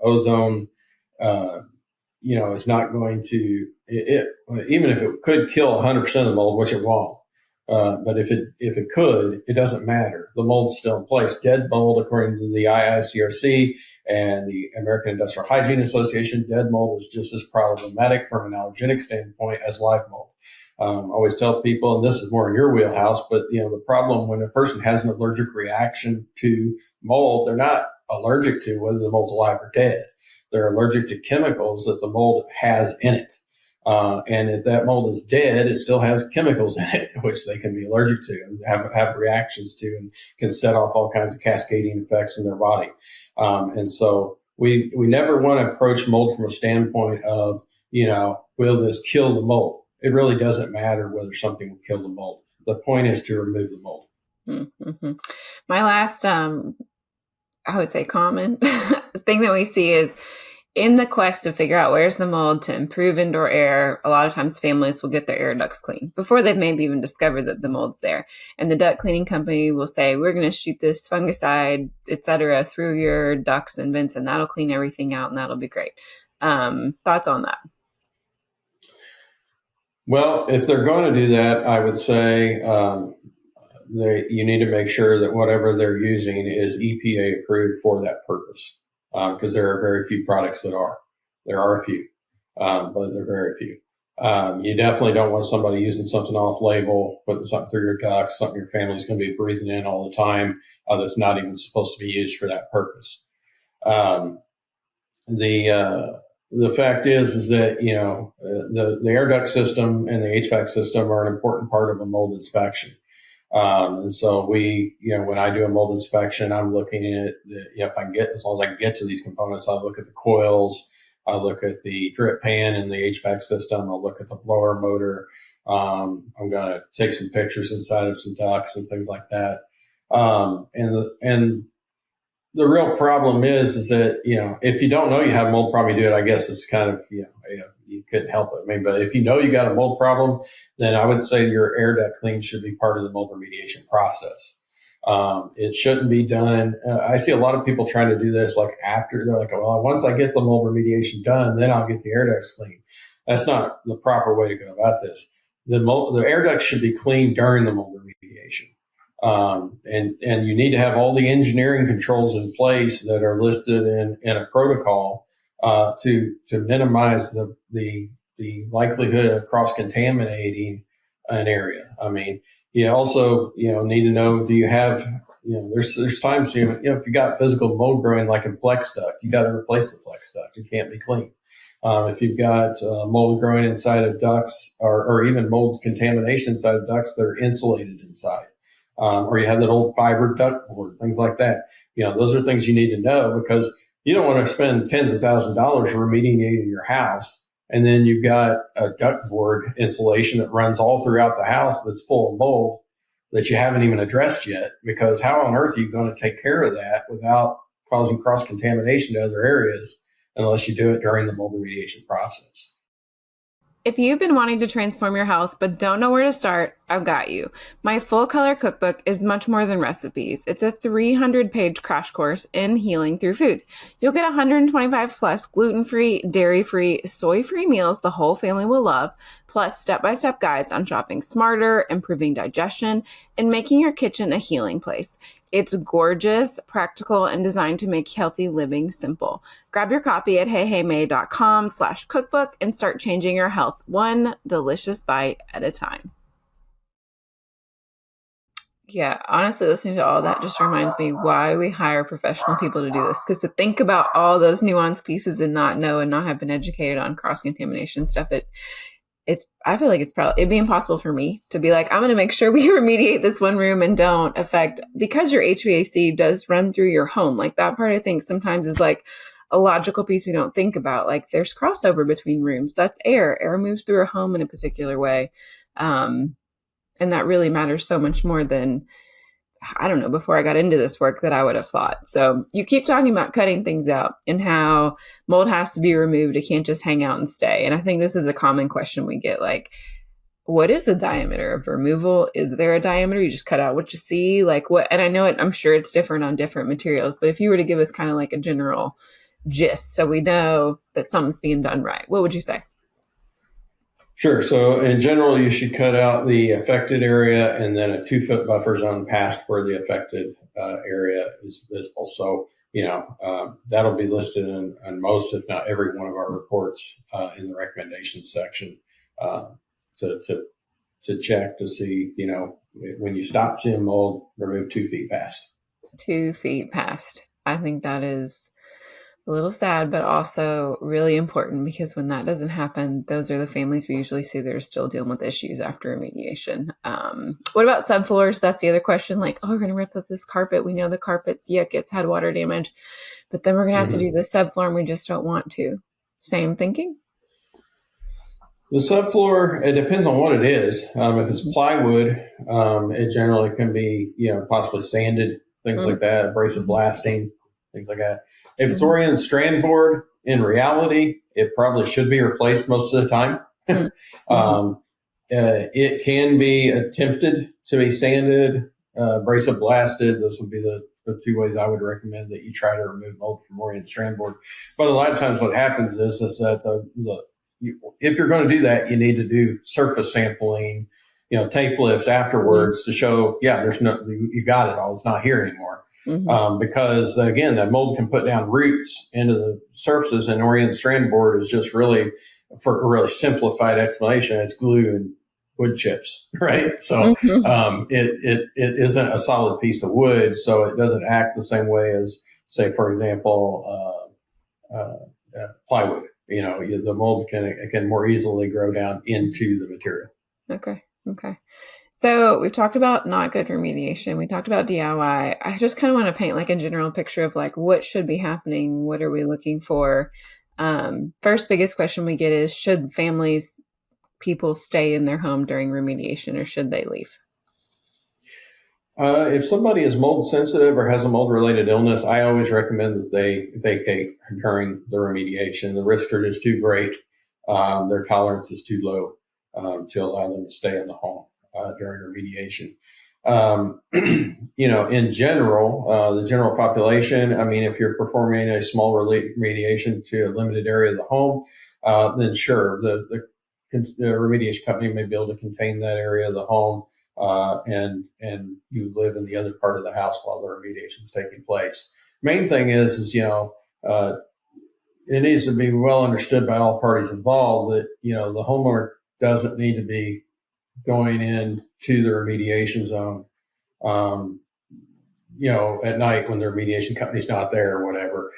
Ozone, is not going to, even if it could kill 100% of mold, which it won't. But if it could, it doesn't matter. The mold's still in place. Dead mold, according to the IICRC and the American Industrial Hygiene Association, dead mold is just as problematic from an allergenic standpoint as live mold. I always tell people, and this is more in your wheelhouse, but the problem when a person has an allergic reaction to mold, they're not allergic to whether the mold's alive or dead. They're allergic to chemicals that the mold has in it. And if that mold is dead, it still has chemicals in it, which they can be allergic to and have reactions to, and can set off all kinds of cascading effects in their body. And so we never want to approach mold from a standpoint of, will this kill the mold? It really doesn't matter whether something will kill the mold. The point is to remove the mold. Mm-hmm. My last, I would say common thing that we see is in the quest to figure out where's the mold to improve indoor air. A lot of times families will get their air ducts cleaned before they've maybe even discovered that the mold's there. And the duct cleaning company will say, we're going to shoot this fungicide, et cetera, through your ducts and vents, and that'll clean everything out and that'll be great. Thoughts on that? Well, if they're going to do that, I would say you need to make sure that whatever they're using is EPA approved for that purpose, because there are very few products that are. There are a few, but there are very few. You definitely don't want somebody using something off-label, putting something through your ducts, something your family's going to be breathing in all the time that's not even supposed to be used for that purpose. The fact is that, the air duct system and the HVAC system are an important part of a mold inspection. And so when I do a mold inspection, I'm looking at, if I can get, as long as I can get to these components, I'll look at the coils, I'll look at the drip pan in the HVAC system, I'll look at the blower motor. I'm going to take some pictures inside of some ducts and things like that. And the real problem is that, if you don't know you have a mold problem, you do it, I guess it's kind of, you couldn't help it. I mean, but if you know you got a mold problem, then I would say your air duct clean should be part of the mold remediation process. It shouldn't be done. I see a lot of people trying to do this like after. They're like, well, once I get the mold remediation done, then I'll get the air ducts clean. That's not the proper way to go about this. The air ducts should be cleaned during the mold remediation. And you need to have all the engineering controls in place that are listed in a protocol to minimize the likelihood of cross-contaminating an area. I mean, you also need to know, do you have, there's times if you got physical mold growing like in flex duct, you got to replace the flex duct. It can't be clean. If you've got mold growing inside of ducts or even mold contamination inside of ducts that are insulated inside. Or you have that old fiber duct board, things like that. Those are things you need to know, because you don't want to spend tens of thousands of dollars remediating your house and then you've got a ductboard insulation that runs all throughout the house that's full of mold that you haven't even addressed yet, because how on earth are you going to take care of that without causing cross-contamination to other areas unless you do it during the mold remediation process? If you've been wanting to transform your health but don't know where to start, I've got you. My full color cookbook is much more than recipes. It's a 300-page crash course in healing through food. You'll get 125 plus gluten-free, dairy-free, soy-free meals the whole family will love, plus step-by-step guides on shopping smarter, improving digestion, and making your kitchen a healing place. It's gorgeous, practical, and designed to make healthy living simple. Grab your copy at heyheymae.com/cookbook and start changing your health one delicious bite at a time. Yeah, honestly, listening to all that just reminds me why we hire professional people to do this. Because to think about all those nuanced pieces and not know and not have been educated on cross-contamination stuff, I feel like it'd be impossible for me to be like, I'm going to make sure we remediate this one room and don't affect, because your HVAC does run through your home. Like that part, I think sometimes is like a logical piece we don't think about. Like there's crossover between rooms. That's air. Air moves through a home in a particular way. And that really matters so much more than, I don't know, before I got into this work that I would have thought. So you keep talking about cutting things out and how mold has to be removed. It can't just hang out and stay. And I think this is a common question we get, like, what is the diameter of removal? Is there a diameter? You just cut out what you see? Like what? And I know I'm sure it's different on different materials, but if you were to give us kind of like a general gist so we know that something's being done right, what would you say? Sure. So in general, you should cut out the affected area and then a 2-foot buffer zone past where the affected area is visible. So, that'll be listed in most, if not every one of our reports in the recommendations section to check to see, when you stop seeing mold, remove 2 feet past. 2 feet past. I think that is a little sad, but also really important, because when that doesn't happen, those are the families we usually see that are still dealing with issues after remediation. What about subfloors? That's the other question. Like, oh, we're going to rip up this carpet. We know the carpet's it's had water damage, but then we're going to have to do the subfloor and we just don't want to. Same thinking? The subfloor, it depends on what it is. If it's plywood, it generally can be, possibly sanded, things like that, abrasive blasting, things like that. If it's oriented strand board, in reality, it probably should be replaced most of the time. It can be attempted to be sanded, abrasive blasted. Those would be the 2 ways I would recommend that you try to remove mold from oriented strand board. But a lot of times what happens is that if you're going to do that, you need to do surface sampling, tape lifts afterwards to show, you got it all. It's not here anymore. Because again, that mold can put down roots into the surfaces, and oriented strand board is just really, for a really simplified explanation, it's glue and wood chips, right? So it isn't a solid piece of wood, so it doesn't act the same way as, say, for example, plywood. The mold can more easily grow down into the material. Okay. So we've talked about not good remediation. We talked about DIY. I just kind of want to paint like a general picture of like what should be happening. What are we looking for? First biggest question we get is, should people stay in their home during remediation, or should they leave? If somebody is mold sensitive or has a mold related illness, I always recommend that they vacate during the remediation. The risks are just too great. Their tolerance is too low to allow them to stay in the home during remediation. In general, the general population, if you're performing a small remediation to a limited area of the home, then sure, the remediation company may be able to contain that area of the home, and you live in the other part of the house while the remediation is taking place. Main thing is it needs to be well understood by all parties involved that, the homeowner doesn't need to be going in to the remediation zone, at night when the remediation company's not there or whatever.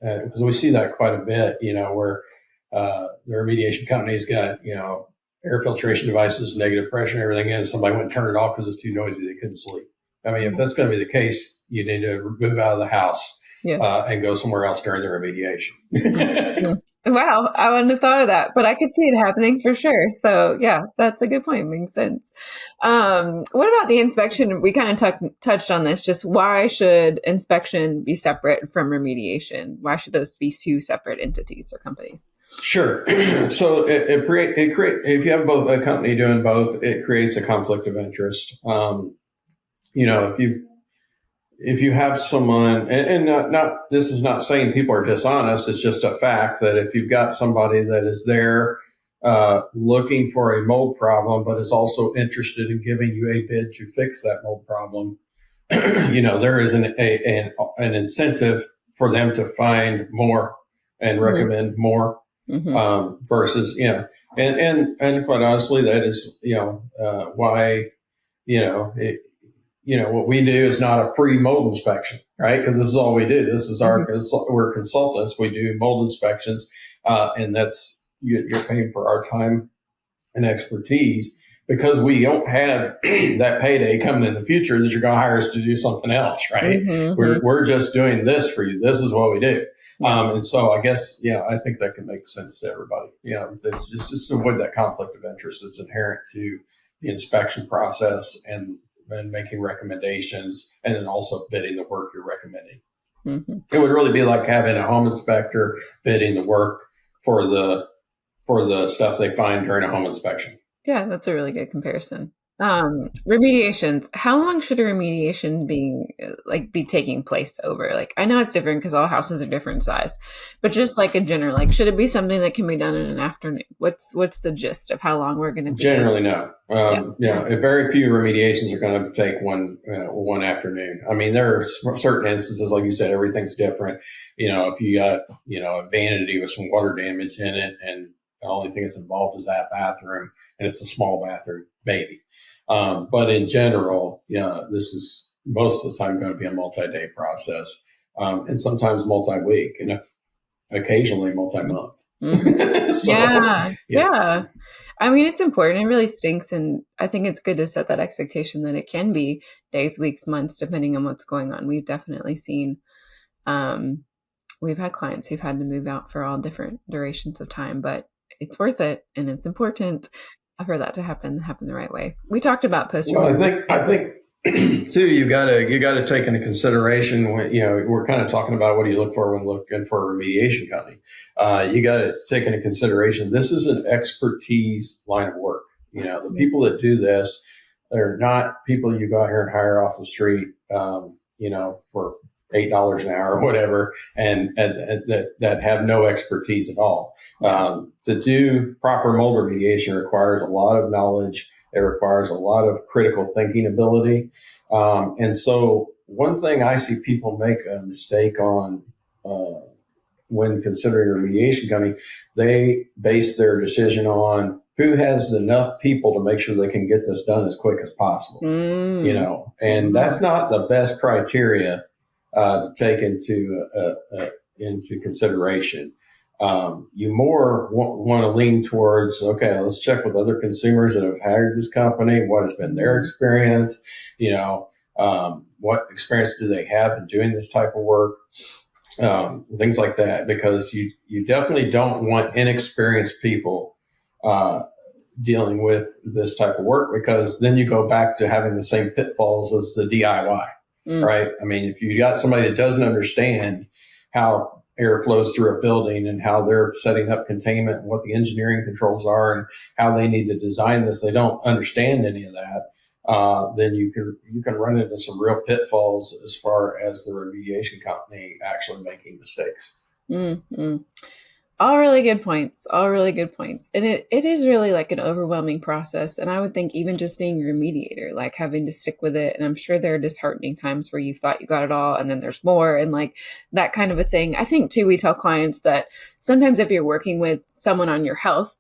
Because we see that quite a bit, where the remediation company's got, air filtration devices, negative pressure and everything in. Somebody went and turned it off because it's too noisy. They couldn't sleep. If that's going to be the case, you need to move out of the house. Yeah. and go somewhere else during the remediation. Wow, I wouldn't have thought of that, but I could see it happening for sure. So yeah, that's a good point. Makes sense. What about the inspection? We kind of touched on this. Just why should inspection be separate from remediation? Why should those be two separate entities or companies? Sure. So if you have both a company doing both, it creates a conflict of interest. If you have someone, and not this is not saying people are dishonest, it's just a fact that if you've got somebody that is there looking for a mold problem, but is also interested in giving you a bid to fix that mold problem, there is an incentive for them to find more and recommend more. Versus, and quite honestly, that is, why, what we do is not a free mold inspection, right? Because this is all we do. This is we're consultants. We do mold inspections, and that's, you're paying for our time and expertise, because we don't have that payday coming in the future that you're going to hire us to do something else, right? We're just doing this for you. This is what we do. And so I guess, I think that can make sense to everybody. It's just to avoid that conflict of interest that's inherent to the inspection process and making recommendations, and then also bidding the work you're recommending. It would really be like having a home inspector bidding the work for the stuff they find during a home inspection. Yeah, that's a really good comparison. Remediations. How long should a remediation be taking place over? Like, I know it's different because all houses are different size, but just like a general, should it be something that can be done in an afternoon? What's the gist of how long we're going to be? Generally, no. Very few remediations are going to take one afternoon. I mean, there are certain instances, like you said, everything's different. If you got, a vanity with some water damage in it, and the only thing that's involved is that bathroom, and it's a small bathroom, maybe. But in general, this is most of the time going to be a multi-day process, and sometimes multi-week, and occasionally multi-month. So, yeah. I mean, it's important. It really stinks, and I think it's good to set that expectation that it can be days, weeks, months, depending on what's going on. We've definitely seen, we've had clients who've had to move out for all different durations of time, but it's worth it, and it's important for that to happen the right way. We talked about post. Well, I think too, you got to take into consideration when, we're kind of talking about what do you look for when looking for a remediation company. You got to take into consideration, this is an expertise line of work. The people that do this, they're not people you go out here and hire off the street, for $8 an hour or whatever, and that have no expertise at all. To do proper mold remediation requires a lot of knowledge. It requires a lot of critical thinking ability. And so one thing I see people make a mistake on when considering a remediation company, they base their decision on who has enough people to make sure they can get this done as quick as possible. And that's not the best criteria to take into consideration. You more want to lean towards, okay, let's check with other consumers that have hired this company. What has been their experience? What experience do they have in doing this type of work? Things like that, because you definitely don't want inexperienced people dealing with this type of work, because then you go back to having the same pitfalls as the DIY. Right? I mean, if you got somebody that doesn't understand how air flows through a building and how they're setting up containment and what the engineering controls are and how they need to design this, they don't understand any of that, then you can run into some real pitfalls as far as the remediation company actually making mistakes. All really good points. And it is really like an overwhelming process. And I would think even just being a remediator, like having to stick with it. And I'm sure there are disheartening times where you thought you got it all and then there's more, and like that kind of a thing. I think too, we tell clients that sometimes if you're working with someone on your health,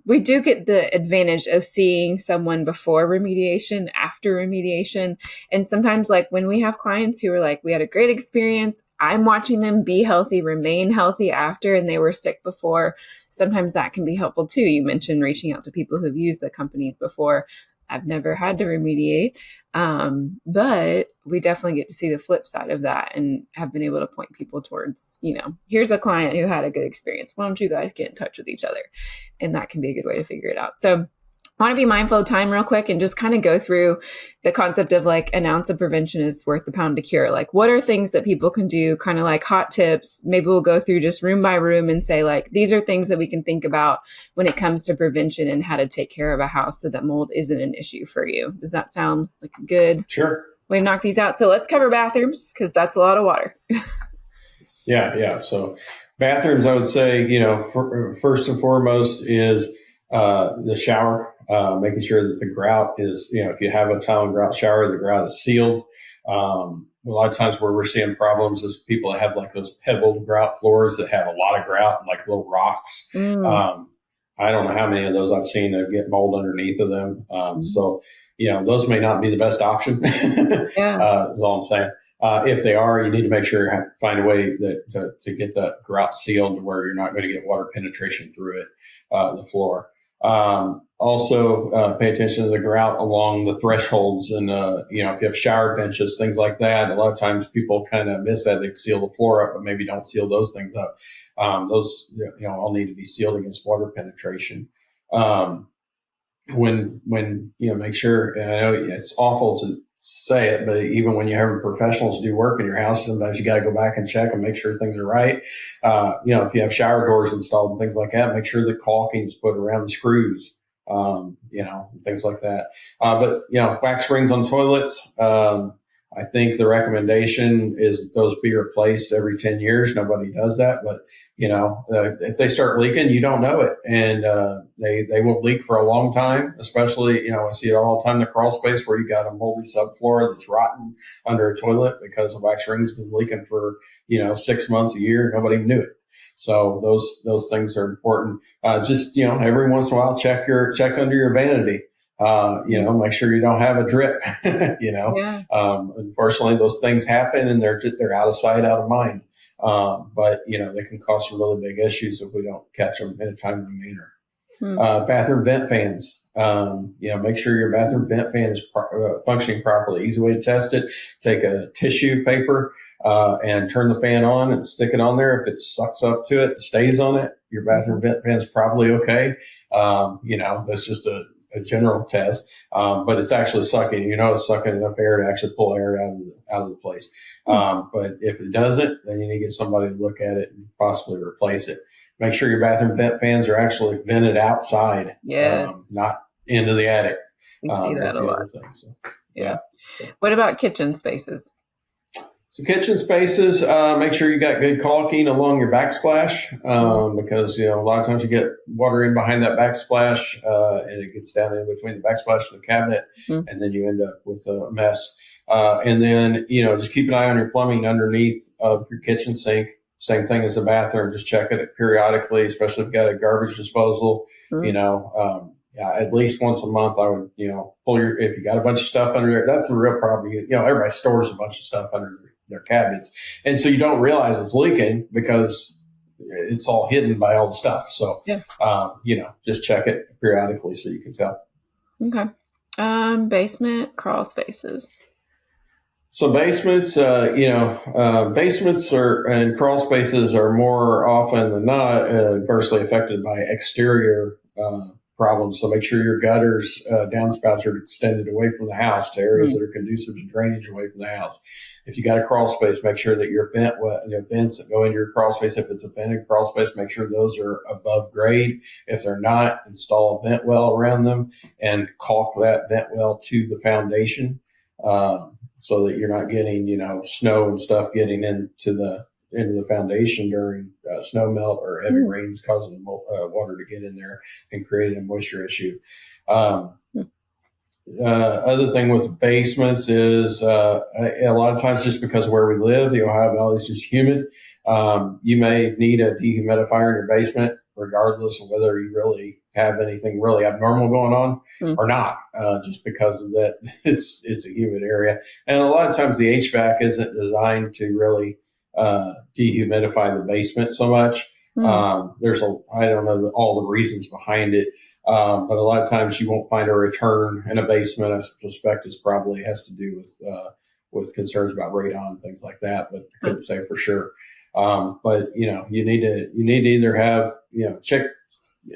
we do get the advantage of seeing someone before remediation, after remediation. And sometimes like when we have clients who are like, we had a great experience, I'm watching them be healthy, remain healthy after, and they were sick before. Sometimes that can be helpful too. You mentioned reaching out to people who've used the companies before. I've never had to remediate. But we definitely get to see the flip side of that and have been able to point people towards, here's a client who had a good experience. Why don't you guys get in touch with each other? And that can be a good way to figure it out. So I want to be mindful of time real quick and just kind of go through the concept of like an ounce of prevention is worth a pound of cure. Like, what are things that people can do, kind of like hot tips? Maybe we'll go through just room by room and say, like, these are things that we can think about when it comes to prevention and how to take care of a house so that mold isn't an issue for you. Does that sound like a good way to knock these out? So let's cover bathrooms, because that's a lot of water. Yeah. So bathrooms, I would say, first and foremost is the shower. Making sure that the grout is, if you have a tile and grout shower, the grout is sealed. A lot of times where we're seeing problems is people that have like those pebbled grout floors that have a lot of grout and like little rocks. I don't know how many of those I've seen that get mold underneath of them. So, those may not be the best option. Is all I'm saying. If they are, you need to make sure you find a way to get that grout sealed to where you're not going to get water penetration through it, the floor. Also, pay attention to the grout along the thresholds. And, if you have shower benches, things like that, a lot of times people kind of miss that. They seal the floor up, but maybe don't seal those things up. Those, all need to be sealed against water penetration. When make sure, I know it's awful to say it, but even when you're having professionals do work in your house, sometimes you got to go back and check and make sure things are right. If you have shower doors installed and things like that, make sure the caulking is put around the screws, things like that. But wax rings on toilets. I think the recommendation is that those be replaced every 10 years. Nobody does that, but if they start leaking, you don't know it, and they will leak for a long time. Especially, I see it all the time in the crawl space where you got a moldy subfloor that's rotten under a toilet because the wax ring's been leaking for 6 months, a year. Nobody knew it. So those things are important. Just every once in a while, check under your vanity. Make sure you don't have a drip. Unfortunately, those things happen, and they're out of sight, out of mind. But they can cause some really big issues if we don't catch them in a timely manner. Bathroom vent fans. Make sure your bathroom vent fan is functioning properly. Easy way to test it: take a tissue paper and turn the fan on and stick it on there. If it sucks up to it, stays on it, your bathroom vent fan is probably okay. That's just a general test, but it's actually sucking. It's sucking enough air to actually pull air out of the place. But if it doesn't, then you need to get somebody to look at it and possibly replace it. Make sure your bathroom vent fans are actually vented outside, not into the attic. We see that a lot. Yeah. What about kitchen spaces? So kitchen spaces, make sure you got good caulking along your backsplash, because, a lot of times you get water in behind that backsplash, and it gets down in between the backsplash and the cabinet, and then you end up with a mess. And then, just keep an eye on your plumbing underneath of your kitchen sink. Same thing as the bathroom. Just check it periodically, especially if you've got a garbage disposal, at least once a month. I would, if you got a bunch of stuff under there, that's the real problem. Everybody stores a bunch of stuff under their cabinets. And so you don't realize it's leaking because it's all hidden by all the stuff. So, just check it periodically so you can tell. Okay. Basement crawl spaces. So basements, basements and crawl spaces are more often than not adversely affected by exterior problems. So make sure your gutters, downspouts are extended away from the house to areas that are conducive to drainage away from the house. If you got a crawl space, make sure that your vents that go into your crawl space, if it's a vented crawl space, make sure those are above grade. If they're not, install a vent well around them and caulk that vent well to the foundation. So that you're not getting, snow and stuff getting into the foundation during snow melt or heavy rains causing water to get in there and creating a moisture issue. Other thing with basements is a lot of times just because of where we live, the Ohio Valley is just humid. You may need a dehumidifier in your basement, regardless of whether you really have anything really abnormal going on or not, just because of that. It's a humid area. And a lot of times the HVAC isn't designed to really dehumidify the basement so much. I don't know all the reasons behind it, But a lot of times you won't find a return in a basement. I suspect it's probably has to do with concerns about radon, things like that, but I couldn't say for sure. But you need to either have,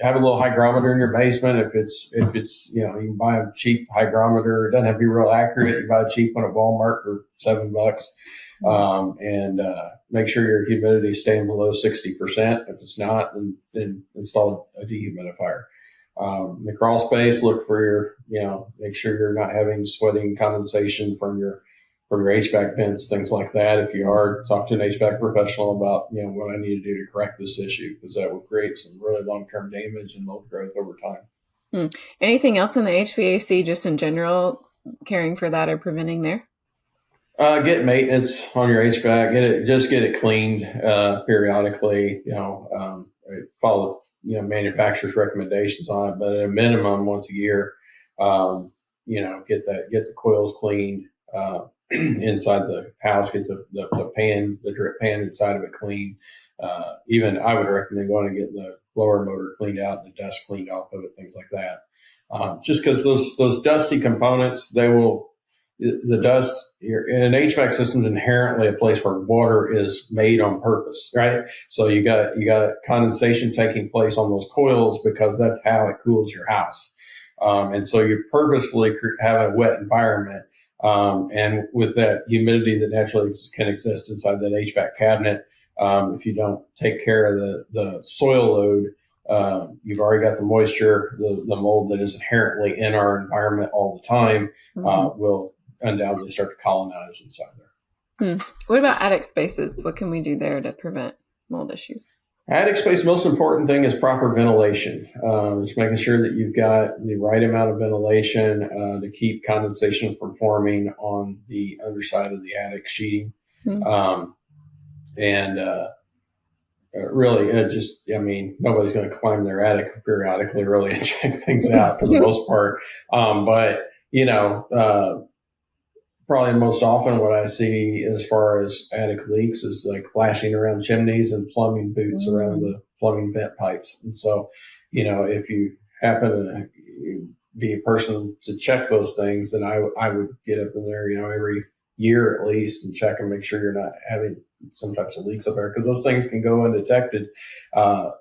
have a little hygrometer in your basement. If it's, you can buy a cheap hygrometer. It doesn't have to be real accurate. You buy a cheap one at Walmart for $7. And make sure your humidity is staying below 60%. If it's not, then install a dehumidifier. The crawl space, look for make sure you're not having sweating condensation from your HVAC vents, things like that. If you are, talk to an HVAC professional about, what I need to do to correct this issue, because that will create some really long-term damage and mold growth over time. Anything else in the HVAC, just in general, caring for that or preventing there? Get maintenance on your HVAC. Get it cleaned periodically. Follow manufacturer's recommendations on it, but at a minimum once a year. Get the coils cleaned inside the house. Get the drip pan inside of it cleaned. Even I would recommend going and getting the blower motor cleaned out and the dust cleaned off of it, things like that. Just because those dusty components, the dust in an HVAC system is inherently a place where water is made on purpose, right? So you got condensation taking place on those coils because that's how it cools your house. And so you purposefully have a wet environment. And with that humidity that naturally can exist inside that HVAC cabinet, if you don't take care of the soil load, you've already got the moisture, the mold that is inherently in our environment all the time, will undoubtedly start to colonize inside there. What about attic spaces? What can we do there to prevent mold issues? Attic space, most important thing is proper ventilation. Just making sure that you've got the right amount of ventilation to keep condensation from forming on the underside of the attic sheeting. Really, nobody's going to climb their attic periodically, really, and check things out for the most part. But probably most often what I see as far as attic leaks is like flashing around chimneys and plumbing boots around the plumbing vent pipes. And so, if you happen to be a person to check those things, then I would get up in there, every year at least and check and make sure you're not having some types of leaks up there, because those things can go undetected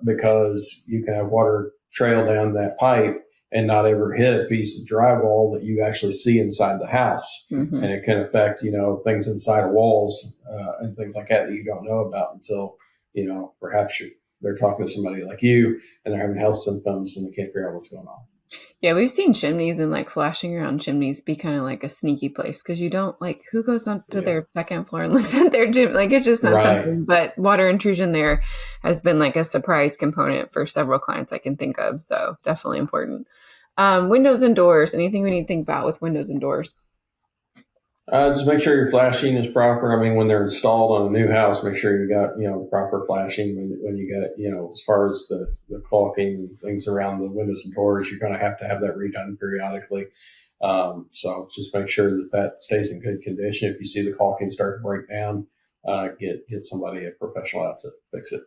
because you can have water trail down that pipe and not ever hit a piece of drywall that you actually see inside the house. And it can affect, things inside of walls and things like that you don't know about until, perhaps they're talking to somebody like you and they're having health symptoms and they can't figure out what's going on. Yeah, we've seen chimneys and like flashing around chimneys be kind of like a sneaky place, because you don't who goes on to their second floor and looks at their gym? It's just not something. But water intrusion there has been like a surprise component for several clients I can think of. So definitely important. Windows and doors. Anything we need to think about with windows and doors? Just make sure your flashing is proper. I mean, when they're installed on a new house, make sure you got, proper flashing when you get, as far as the caulking and things around the windows and doors, you're going to have that redone periodically. So just make sure that stays in good condition. If you see the caulking start to break down, get somebody, a professional out to fix it.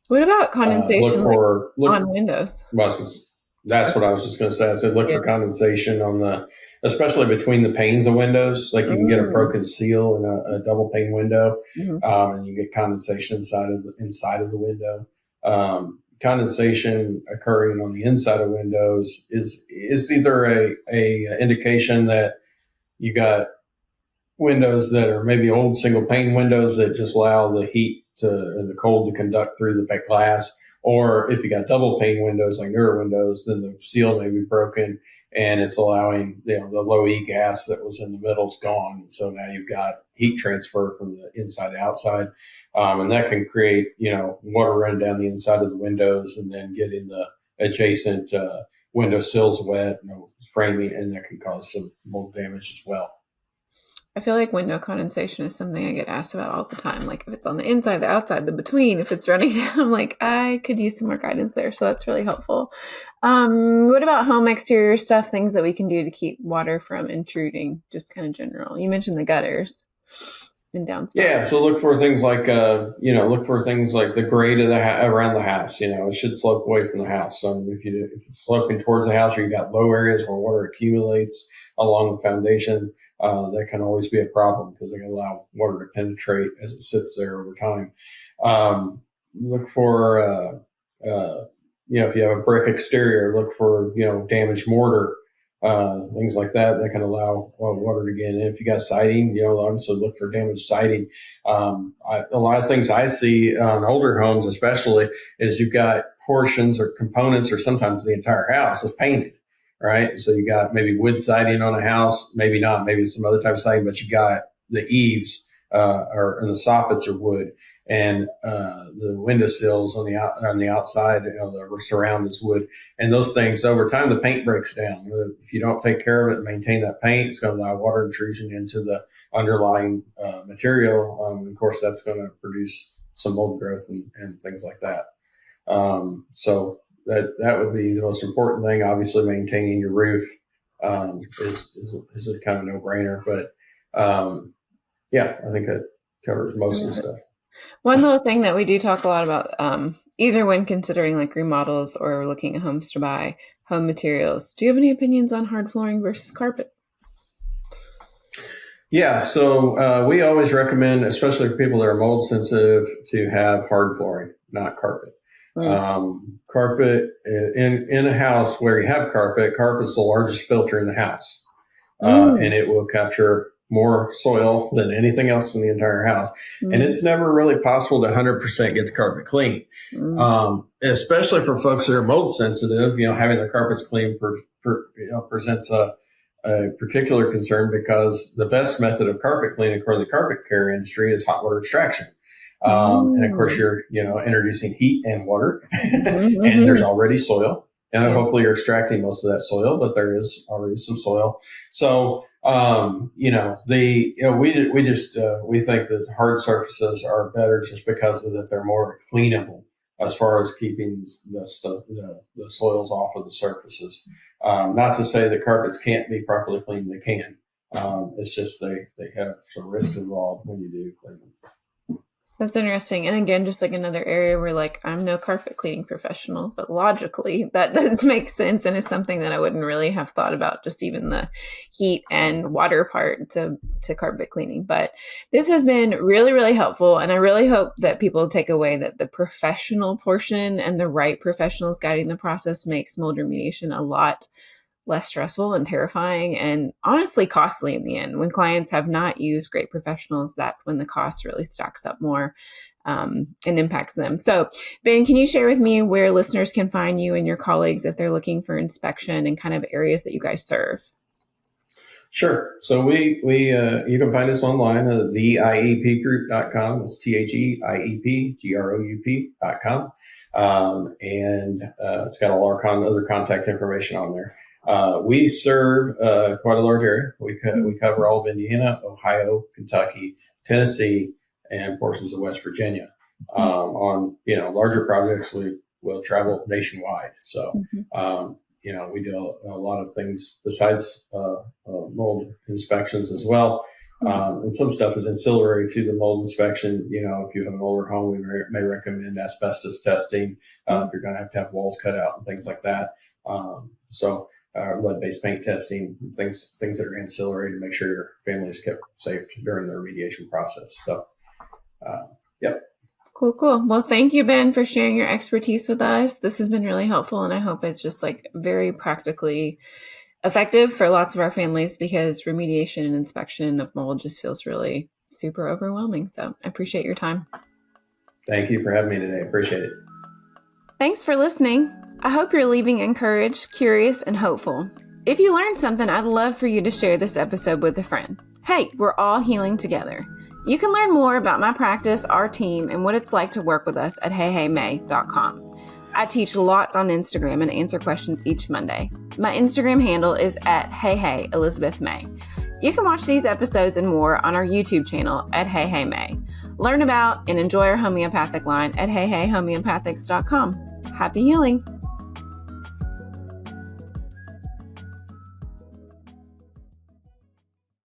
What about condensation on windows? That's what I was just going to say. I said, look for condensation especially between the panes of windows. Like you can get a broken seal in a double pane window, and you get condensation inside of the window. Condensation occurring on the inside of windows is either a indication that you got windows that are maybe old single pane windows that just allow the heat and the cold to conduct through the glass. Or if you got double pane windows like newer windows, then the seal may be broken and it's allowing the low E gas that was in the middle is gone. So now you've got heat transfer from the inside to outside, and that can create water run down the inside of the windows and then getting the adjacent window sills wet, framing, and that can cause some mold damage as well. I feel like window condensation is something I get asked about all the time. Like if it's on the inside, the outside, the between, if it's running down, I'm like, I could use some more guidance there. So that's really helpful. What about home exterior stuff, things that we can do to keep water from intruding, just kind of general? You mentioned the gutters. in downspout? Yeah, so look for things like the grade of around the house. It should slope away from the house. So if it's sloping towards the house, or you got low areas where water accumulates along the foundation, that can always be a problem because they can allow water to penetrate as it sits there over time. Look for if you have a brick exterior, look for damaged mortar. Things like that can allow water to get in. If you got siding, obviously look for damaged siding. A lot of things I see on older homes, especially, is you've got portions or components, or sometimes the entire house is painted, right? So you got maybe wood siding on a house, maybe not, maybe some other type of siding, but you got the eaves and the soffits are wood, and the windowsills on the outside, the surround is wood, and those things over time the paint breaks down. If you don't take care of it and maintain that paint, it's going to allow water intrusion into the underlying material. Of course, that's going to produce some mold growth and things like that. So that would be the most important thing. Obviously, maintaining your roof is a kind of no-brainer, but yeah, I think that covers most of the stuff. One little thing that we do talk a lot about, either when considering like remodels or looking at homes to buy, home materials. Do you have any opinions on hard flooring versus carpet? Yeah, so we always recommend, especially for people that are mold sensitive, to have hard flooring, not carpet. Carpet in a house where you have carpet is the largest filter in the house, and it will capture more soil than anything else in the entire house. And it's never really possible to 100% get the carpet clean. Especially for folks that are mold sensitive, having the carpets clean presents a particular concern, because the best method of carpet cleaning according to the carpet care industry is hot water extraction. And of course you're, introducing heat and water and there's already soil, and hopefully you're extracting most of that soil, but there is already some soil. So, we think that hard surfaces are better just because of that. They're more cleanable as far as keeping the soils off of the surfaces. Not to say that carpets can't be properly cleaned. They can. It's just they have some risks involved when you do clean them. That's interesting. And again, just like another area where like I'm no carpet cleaning professional, but logically that does make sense and is something that I wouldn't really have thought about, just even the heat and water part to carpet cleaning. But this has been really, really helpful. And I really hope that people take away that the professional portion and the right professionals guiding the process makes mold remediation a lot less stressful and terrifying, and honestly costly in the end. When clients have not used great professionals, that's when the cost really stacks up more and impacts them. So, Ben, can you share with me where listeners can find you and your colleagues if they're looking for inspection and kind of areas that you guys serve? Sure. So you can find us online at theiepgroup.com. It's THEIEPGROUP.com. And it's got all our other contact information on there. We serve quite a large area. We cover all of Indiana, Ohio, Kentucky, Tennessee, and portions of West Virginia. On larger projects, we'll travel nationwide. So we do a lot of things besides mold inspections as well. And some stuff is ancillary to the mold inspection. If you have an older home, we may recommend asbestos testing if you're going to have walls cut out and things like that. Lead-based paint testing, things that are ancillary to make sure your family is kept safe during the remediation process. So, yep. Cool. Well, thank you, Ben, for sharing your expertise with us. This has been really helpful, and I hope it's just like very practically effective for lots of our families, because remediation and inspection of mold just feels really super overwhelming. So I appreciate your time. Thank you for having me today. Appreciate it. Thanks for listening. I hope you're leaving encouraged, curious, and hopeful. If you learned something, I'd love for you to share this episode with a friend. Hey, we're all healing together. You can learn more about my practice, our team, and what it's like to work with us at heyheymay.com. I teach lots on Instagram and answer questions each Monday. My Instagram handle is at heyheylizabethmay. You can watch these episodes and more on our YouTube channel at heyheymay. Learn about and enjoy our homeopathic line at heyheyhomeopathics.com. Happy healing!